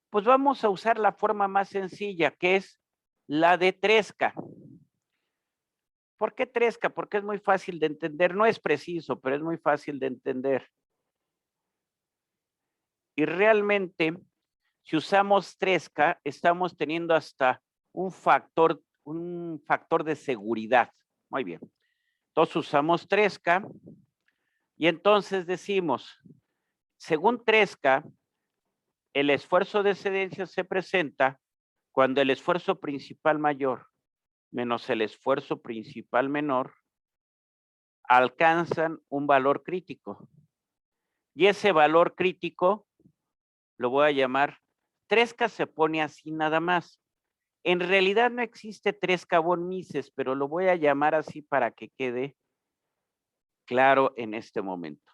Pues vamos a usar la forma más sencilla, que es la de Tresca. ¿Por qué Tresca? Porque es muy fácil de entender. No es preciso, pero es muy fácil de entender. Y realmente, si usamos Tresca, estamos teniendo hasta un factor de seguridad. Muy bien. Entonces usamos Tresca y entonces decimos, según Tresca, el esfuerzo de excedencia se presenta cuando el esfuerzo principal mayor menos el esfuerzo principal menor alcanzan un valor crítico. Y ese valor crítico lo voy a llamar, Tresca se pone así nada más. En realidad no existe Tresca von Mises, pero lo voy a llamar así para que quede claro en este momento.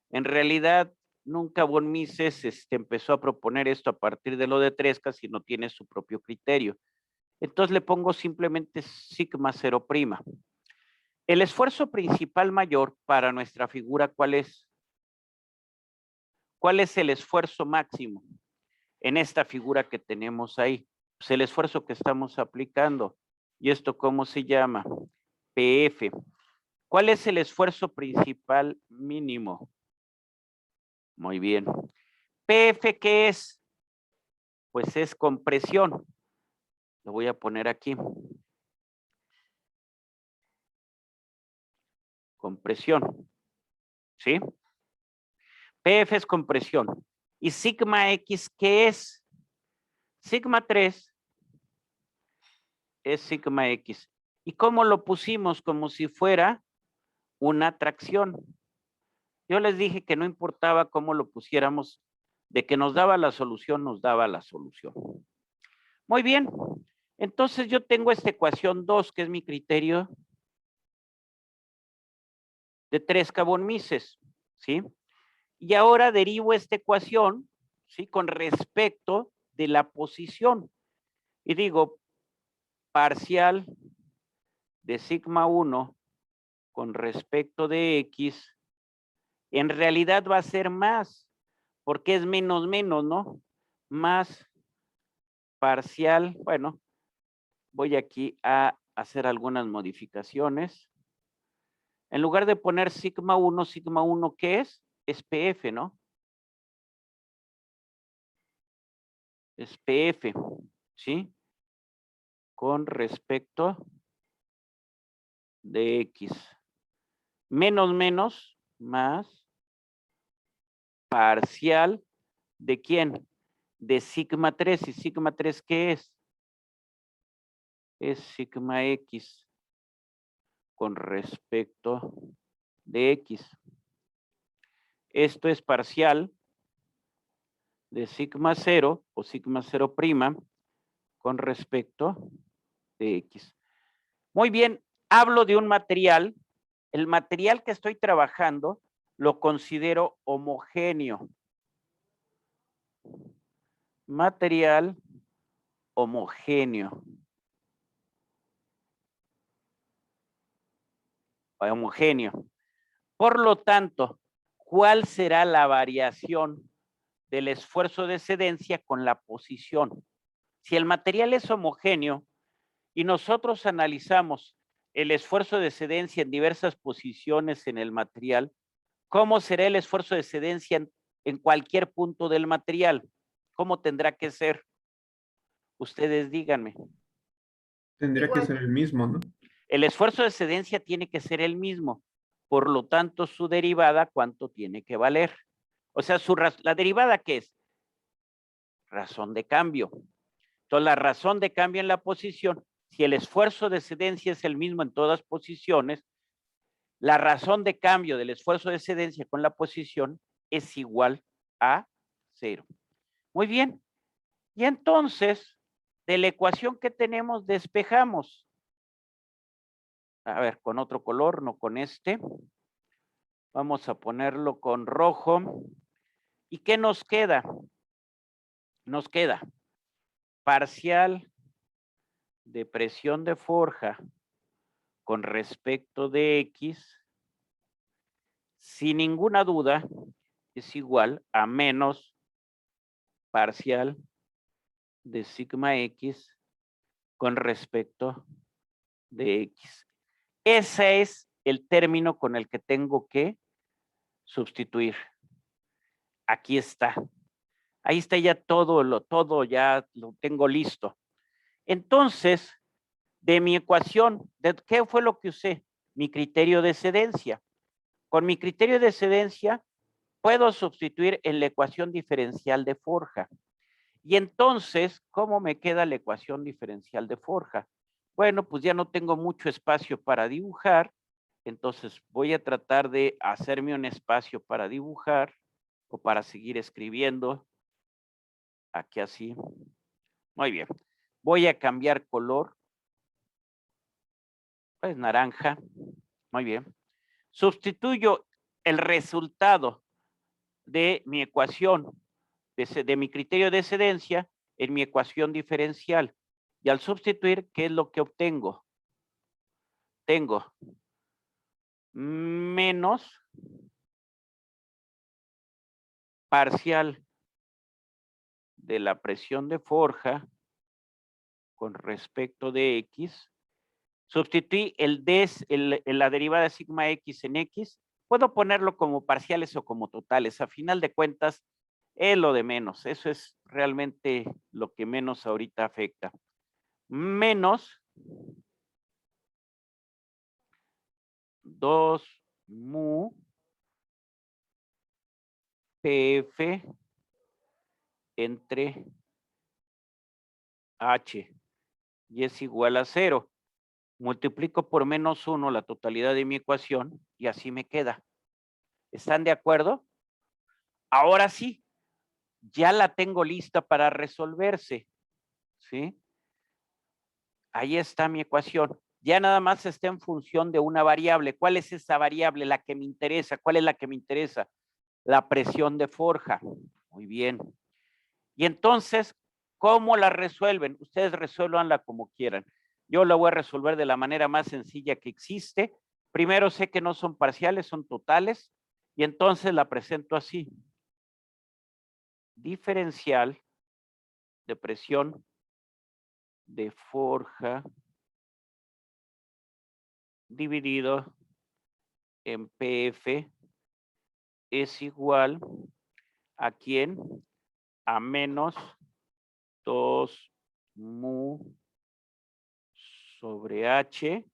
En realidad, nunca von Mises empezó a proponer esto a partir de lo de Tresca, sino tiene su propio criterio. Entonces le pongo simplemente sigma 0'. El esfuerzo principal mayor para nuestra figura, ¿cuál es? ¿Cuál es el esfuerzo máximo en esta figura que tenemos ahí? Pues el esfuerzo que estamos aplicando. ¿Y esto cómo se llama? PF. ¿Cuál es el esfuerzo principal mínimo? Muy bien. PF, ¿qué es? Pues es compresión. Lo voy a poner aquí. Compresión. ¿Sí? PF es compresión. ¿Y sigma X qué es? Sigma 3 es sigma X. ¿Y cómo lo pusimos? Como si fuera una tracción. Yo les dije que no importaba cómo lo pusiéramos, de que nos daba la solución, nos daba la solución. Muy bien. Entonces yo tengo esta ecuación 2, que es mi criterio de Tresca von Mises, ¿sí? Y ahora derivo esta ecuación, ¿sí? Con respecto de la posición. Y digo, parcial de sigma 1 con respecto de X, en realidad va a ser más, porque es menos, ¿no? Más parcial, bueno, voy aquí a hacer algunas modificaciones. En lugar de poner sigma 1, ¿qué es? Es PF, ¿no? Es PF, ¿sí? Con respecto de X. Menos, más parcial ¿de quién? De sigma 3. ¿Y sigma 3 qué es? Es sigma X con respecto de X. Esto es parcial de sigma 0 o sigma 0' con respecto de X. Muy bien, hablo de un material. El material que estoy trabajando lo considero homogéneo. Material homogéneo. Homogéneo. Por lo tanto, ¿cuál será la variación del esfuerzo de excedencia con la posición? Si el material es homogéneo y nosotros analizamos el esfuerzo de excedencia en diversas posiciones en el material, ¿cómo será el esfuerzo de excedencia en cualquier punto del material? ¿Cómo tendrá que ser? Ustedes díganme. Tendría que ser el mismo, ¿no? El esfuerzo de excedencia tiene que ser el mismo. Por lo tanto, su derivada, ¿cuánto tiene que valer? O sea, la derivada, ¿qué es? Razón de cambio. Entonces, la razón de cambio en la posición, si el esfuerzo de excedencia es el mismo en todas posiciones, la razón de cambio del esfuerzo de excedencia con la posición es igual a 0. Muy bien. Y entonces, de la ecuación que tenemos, despejamos. A ver, con otro color, no con este. Vamos a ponerlo con rojo. ¿Y qué nos queda? Nos queda parcial de presión de forja con respecto de X, sin ninguna duda, es igual a menos parcial de sigma X con respecto de X. Ese es el término con el que tengo que sustituir. Aquí está. Ahí está ya todo ya lo tengo listo. Entonces, de mi ecuación, ¿qué fue lo que usé? Mi criterio de excedencia. Con mi criterio de excedencia, puedo sustituir en la ecuación diferencial de forja. Y entonces, ¿cómo me queda la ecuación diferencial de forja? Bueno, pues ya no tengo mucho espacio para dibujar, Entonces voy a tratar de hacerme un espacio para dibujar o para seguir escribiendo. Aquí así. Muy bien. Voy a cambiar color. Pues naranja. Muy bien. Sustituyo el resultado de mi ecuación, de mi criterio de excedencia, en mi ecuación diferencial. Y al sustituir, ¿qué es lo que obtengo? Tengo menos parcial de la presión de forja con respecto de X. Sustituí la derivada de sigma X en X. Puedo ponerlo como parciales o como totales. A final de cuentas, es lo de menos. Eso es realmente lo que menos ahorita afecta. Menos 2 mu PF entre H y es igual a 0. Multiplico por menos 1 la totalidad de mi ecuación y así me queda. ¿Están de acuerdo? Ahora sí, ya la tengo lista para resolverse. ¿Sí? Ahí está mi ecuación. Ya nada más está en función de una variable. ¿Cuál es esa variable? La que me interesa. ¿Cuál es la que me interesa? La presión de forja. Muy bien. Y entonces, ¿cómo la resuelven? Ustedes resuélvanla como quieran. Yo la voy a resolver de la manera más sencilla que existe. Primero sé que no son parciales, son totales. Y entonces la presento así. Diferencial de presión de forja dividido en PF es igual a ¿quién? A menos 2 mu sobre H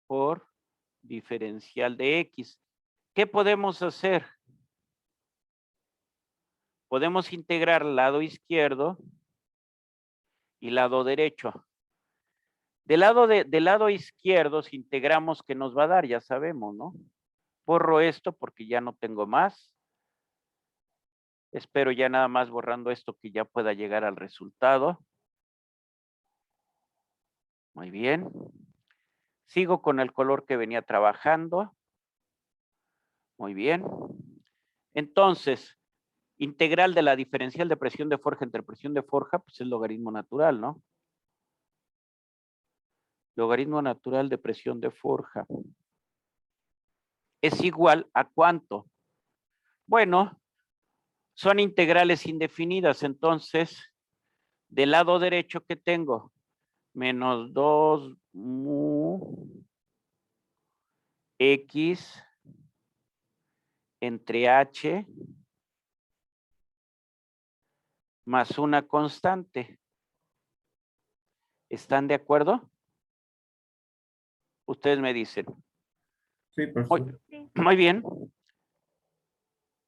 por diferencial de X. ¿Qué podemos hacer? Podemos integrar lado izquierdo y lado derecho. Del lado izquierdo, si integramos, ¿qué nos va a dar? Ya sabemos, ¿no? Borro esto porque ya no tengo más. Espero ya nada más borrando esto que ya pueda llegar al resultado. Muy bien. Sigo con el color que venía trabajando. Muy bien. Entonces, integral de la diferencial de presión de forja entre presión de forja, pues es logaritmo natural, ¿no? Logaritmo natural de presión de forja. Es igual a ¿cuánto? Bueno, son integrales indefinidas, entonces, del lado derecho que tengo, menos 2 mu X entre H más una constante. ¿Están de acuerdo? Ustedes me dicen. Sí, perfecto. Muy bien.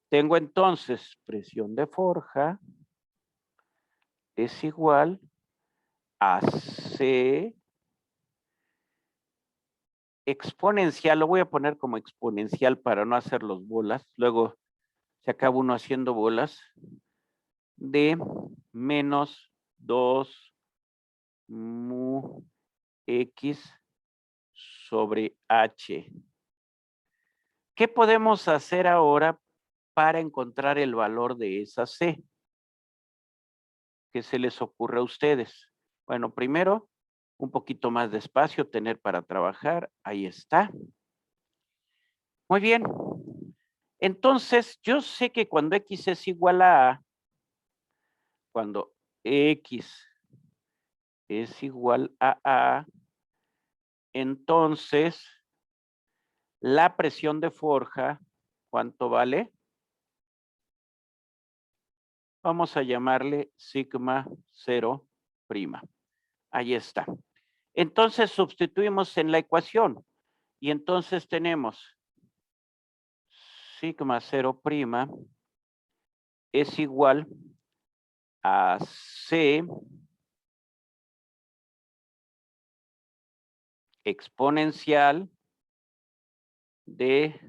Tengo entonces presión de forja es igual a C exponencial. Lo voy a poner como exponencial para no hacer los bolas. Luego se acaba uno haciendo bolas. De menos 2 mu X sobre H. ¿Qué podemos hacer ahora para encontrar el valor de esa C? ¿Qué se les ocurre a ustedes? Bueno, primero, un poquito más de espacio tener para trabajar. Ahí está. Muy bien. Entonces, yo sé que cuando X es igual a, cuando X es igual a, entonces, la presión de forja, ¿cuánto vale? Vamos a llamarle sigma 0 prima. Ahí está. Entonces sustituimos en la ecuación y entonces tenemos sigma 0 prima es igual a C exponencial de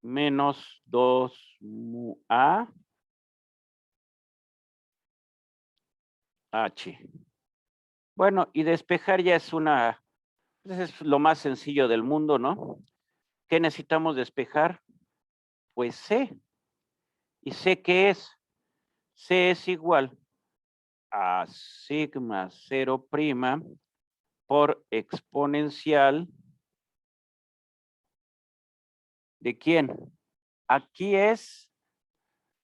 menos 2 mu A H. Bueno, y despejar ya es pues es lo más sencillo del mundo, ¿no? ¿Qué necesitamos despejar? Pues C. ¿Y C qué es? C es igual a sigma 0' por exponencial ¿de quién? Aquí es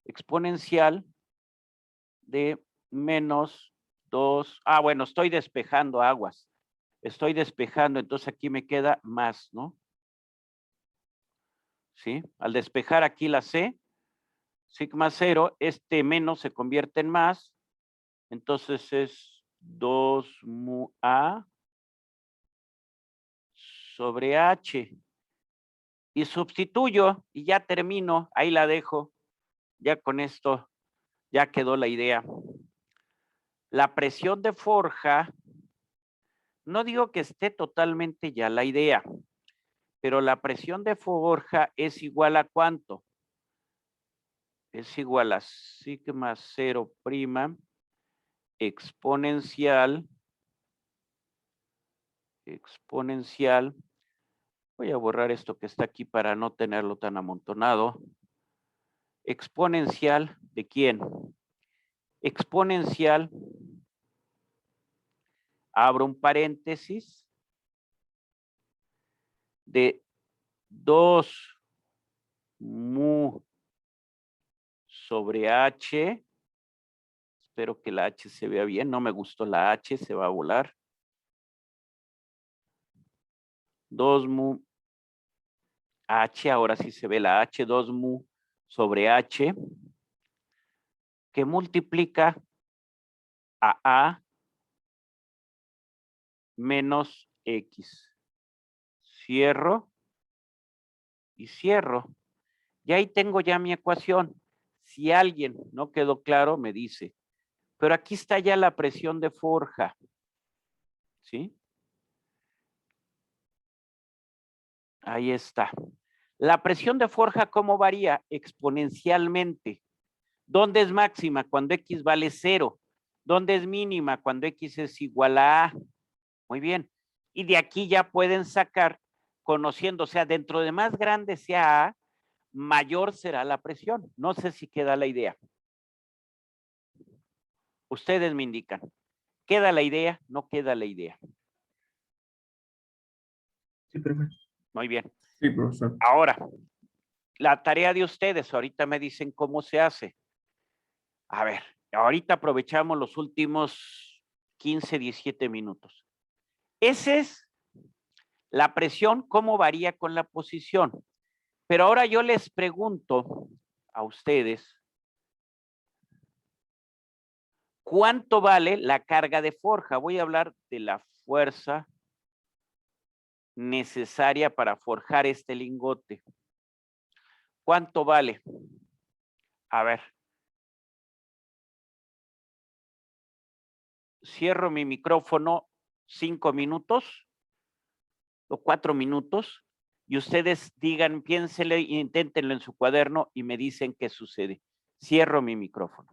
exponencial de menos 2. Bueno, estoy despejando aguas. Estoy despejando, entonces aquí me queda más, ¿no? ¿Sí? Al despejar aquí la C, sigma 0, este menos se convierte en más, entonces es 2 mu A sobre H. Y sustituyo y ya termino, ahí la dejo. Ya con esto ya quedó la idea. La presión de forja, no digo que esté totalmente ya la idea, pero la presión de forja es igual a ¿cuánto? Es igual a sigma 0' exponencial. Voy a borrar esto que está aquí para no tenerlo tan amontonado. Exponencial ¿de quién? Exponencial, abro un paréntesis, de 2 mu sobre H. Espero que la H se vea bien. No me gustó la H, se va a volar. 2 mu H, ahora sí se ve la H, 2 mu sobre H, que multiplica a menos X. Cierro y cierro. Y ahí tengo ya mi ecuación. Si alguien no quedó claro, me dice. Pero aquí está ya la presión de forja. ¿Sí? Ahí está. La presión de forja, ¿cómo varía? Exponencialmente. ¿Dónde es máxima? Cuando X vale 0. ¿Dónde es mínima? Cuando X es igual a A. Muy bien. Y de aquí ya pueden sacar, conociendo, o sea, dentro de más grande sea A, mayor será la presión. No sé si queda la idea. Ustedes me indican. ¿Queda la idea? ¿No queda la idea? Sí, profe. Muy bien. Sí, profesor. Ahora, la tarea de ustedes, ahorita me dicen cómo se hace. A ver, ahorita aprovechamos los últimos 15, 17 minutos. Esa es la presión, cómo varía con la posición. Pero ahora yo les pregunto a ustedes, ¿cuánto vale la carga de forja? Voy a hablar de la fuerza necesaria para forjar este lingote. ¿Cuánto vale? A ver. Cierro mi micrófono 5 minutos o 4 minutos y ustedes digan, piénsenle, inténtenlo en su cuaderno y me dicen qué sucede. Cierro mi micrófono.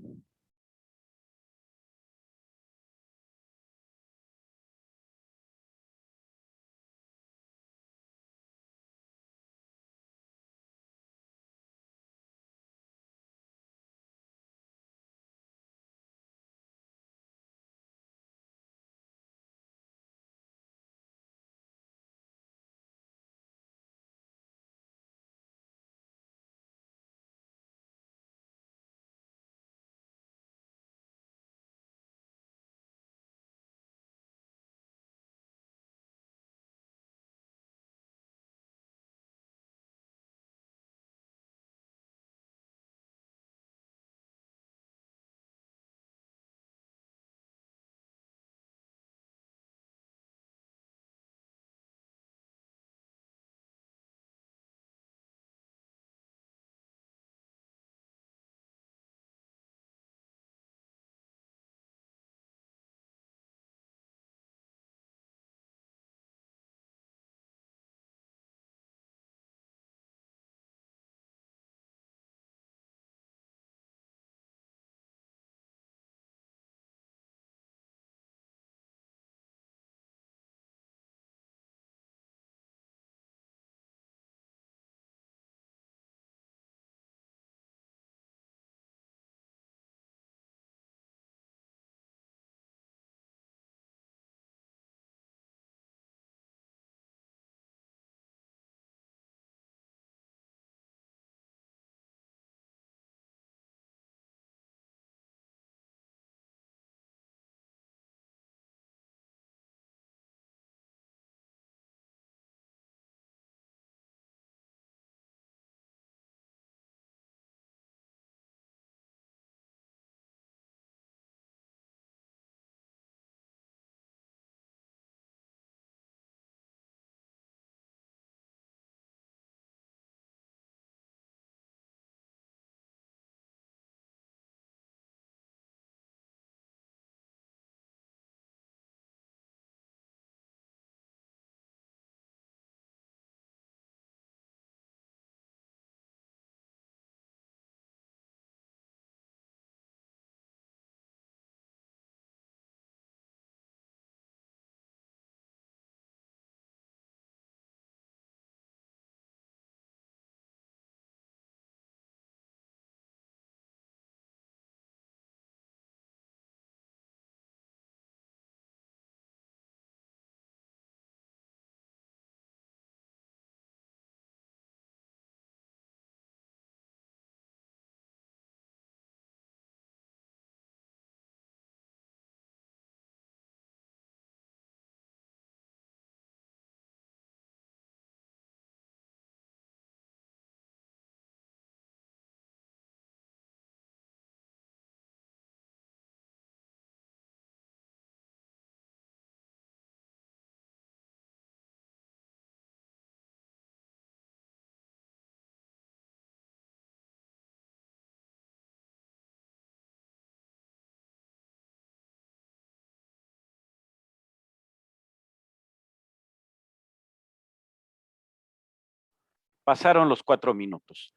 Pasaron los 4 minutos.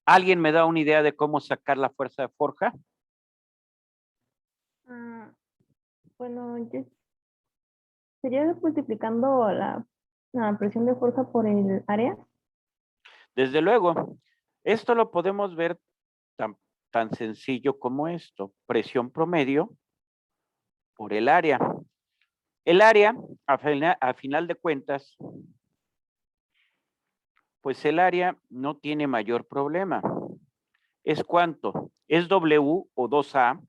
¿Alguien me da una idea de cómo sacar la fuerza de forja? Bueno, sería multiplicando la presión de fuerza por el área. Desde luego, esto lo podemos ver tan sencillo como esto. Presión promedio por el área. El área, a final de cuentas, pues el área no tiene mayor problema. ¿Es cuánto? ¿Es W o 2A?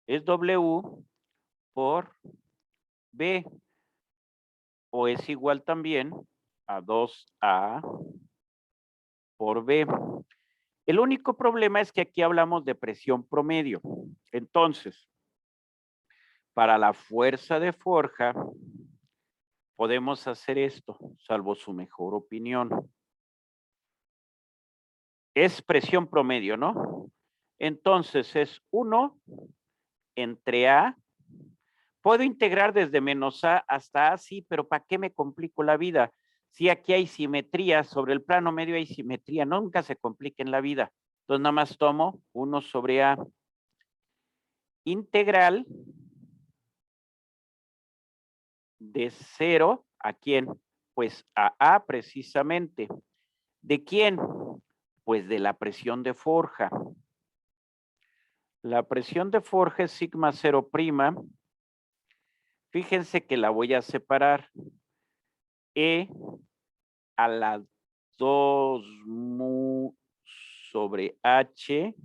Es W por B. O es igual también a 2A por B. El único problema es que aquí hablamos de presión promedio. Entonces, para la fuerza de forja, podemos hacer esto, salvo su mejor opinión. Es presión promedio, ¿no? Entonces es 1 entre A. Puedo integrar desde menos A hasta A, sí, pero ¿para qué me complico la vida? Si aquí hay simetría, sobre el plano medio hay simetría, nunca se complique en la vida. Entonces nada más tomo 1 sobre A. Integral de 0 ¿a quién? Pues a A precisamente. ¿De quién? Pues de la presión de forja. La presión de forja es sigma 0 prima. Fíjense que la voy a separar. E a la 2 mu sobre H.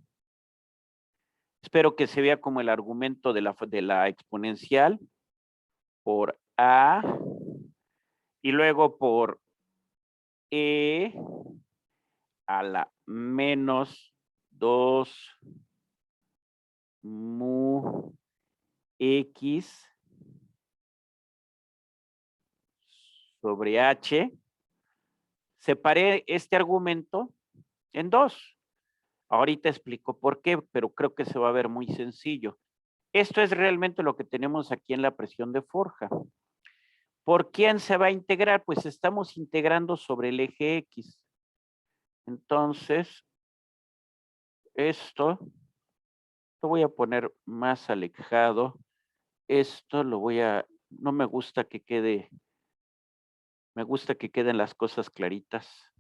Espero que se vea como el argumento de la exponencial por A y luego por E a la menos 2 mu X sobre H. Separé este argumento en 2. Ahorita explico por qué, pero creo que se va a ver muy sencillo. Esto es realmente lo que tenemos aquí en la presión de forja. ¿Por quién se va a integrar? Pues estamos integrando sobre el eje X. Entonces, esto lo voy a poner más alejado. Esto lo voy a, no me gusta que quede, me gusta que queden las cosas claritas.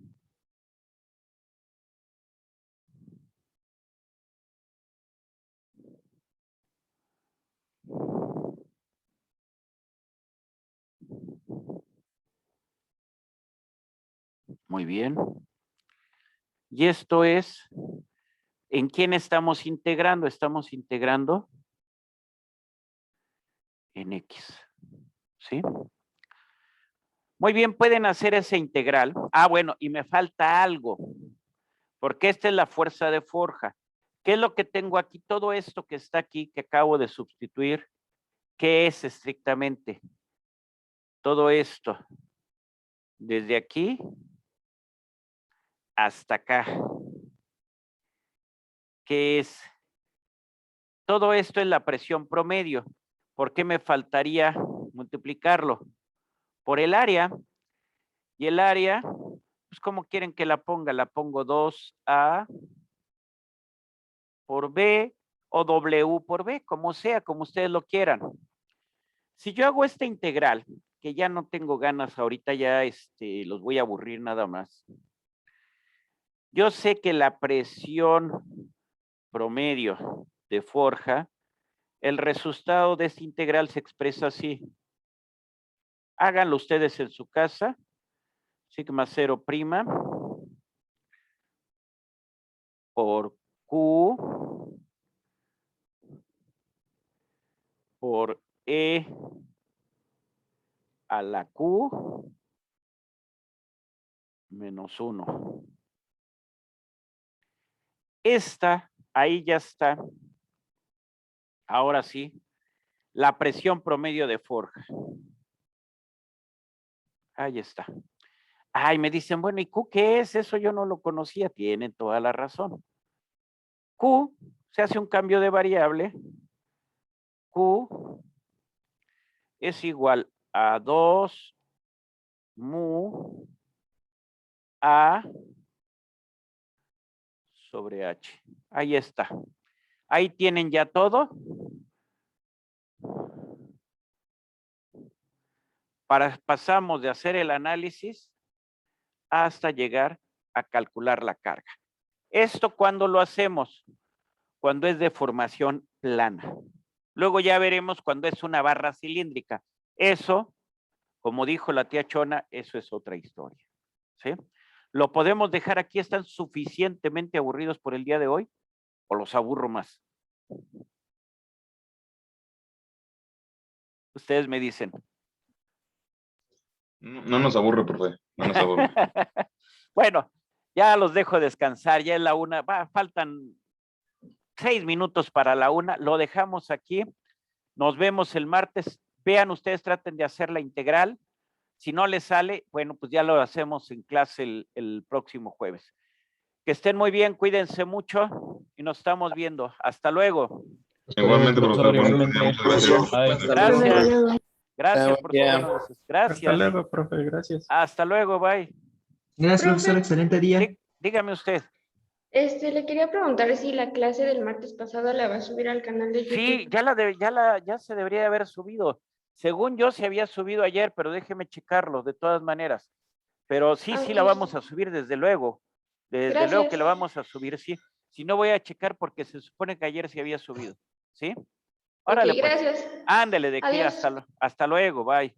Muy bien. Y esto es, ¿en quién estamos integrando? Estamos integrando en X. ¿Sí? Muy bien, pueden hacer esa integral. Ah, bueno, y me falta algo, porque esta es la fuerza de forja. ¿Qué es lo que tengo aquí? Todo esto que está aquí, que acabo de sustituir, ¿qué es estrictamente? Todo esto, desde aquí hasta acá. ¿Qué es? Todo esto es la presión promedio. ¿Por qué me faltaría multiplicarlo? Por el área. Y el área, pues ¿cómo quieren que la ponga? La pongo 2A por B o W por B, como sea, como ustedes lo quieran. Si yo hago esta integral, que ya no tengo ganas ahorita, ya los voy a aburrir nada más. Yo sé que la presión promedio de forja, el resultado de esta integral se expresa así. Háganlo ustedes en su casa. Sigma 0 prima por Q por E a la Q menos 1. Esta, ahí ya está. Ahora sí, la presión promedio de forja. Ahí está. Ay, me dicen, bueno, ¿y Q qué es? Eso yo no lo conocía. Tienen toda la razón. Q, se hace un cambio de variable. Q es igual a 2 mu A sobre H. Ahí está. Ahí tienen ya todo. Pasamos de hacer el análisis hasta llegar a calcular la carga. ¿Esto cuándo lo hacemos? Cuando es de formación plana. Luego ya veremos cuando es una barra cilíndrica. Eso, como dijo la tía Chona, eso es otra historia. ¿Sí? ¿Lo podemos dejar aquí? ¿Están suficientemente aburridos por el día de hoy? ¿O los aburro más? Ustedes me dicen. No nos aburre, profe. No nos aburre. Bueno, ya los dejo descansar. Ya es la 1. Faltan 6 minutos para la 1. Lo dejamos aquí. Nos vemos el martes. Vean ustedes, traten de hacer la integral. Si no les sale, bueno, pues ya lo hacemos en clase el próximo jueves. Que estén muy bien, cuídense mucho y nos estamos viendo. Hasta luego. Igualmente, Profesor, profesor. igualmente. Bye. Gracias. Gracias por Buen día. todo. Hasta Gracias. luego, profe, gracias. Hasta luego, bye. Gracias, profesor. Excelente día. Dígame usted. Le quería preguntar si la clase del martes pasado la va a subir al canal de YouTube. Sí, ya se debería haber subido. Según yo se había subido ayer, pero déjeme checarlo de todas maneras. Pero sí, sí la Ok. vamos a subir desde luego. Desde luego Gracias. que la vamos a subir, sí. Si no voy a checar porque se supone que ayer se había subido. ¿Sí? Ok, Órale, pues. gracias. Ándele de aquí Adiós. hasta luego, bye.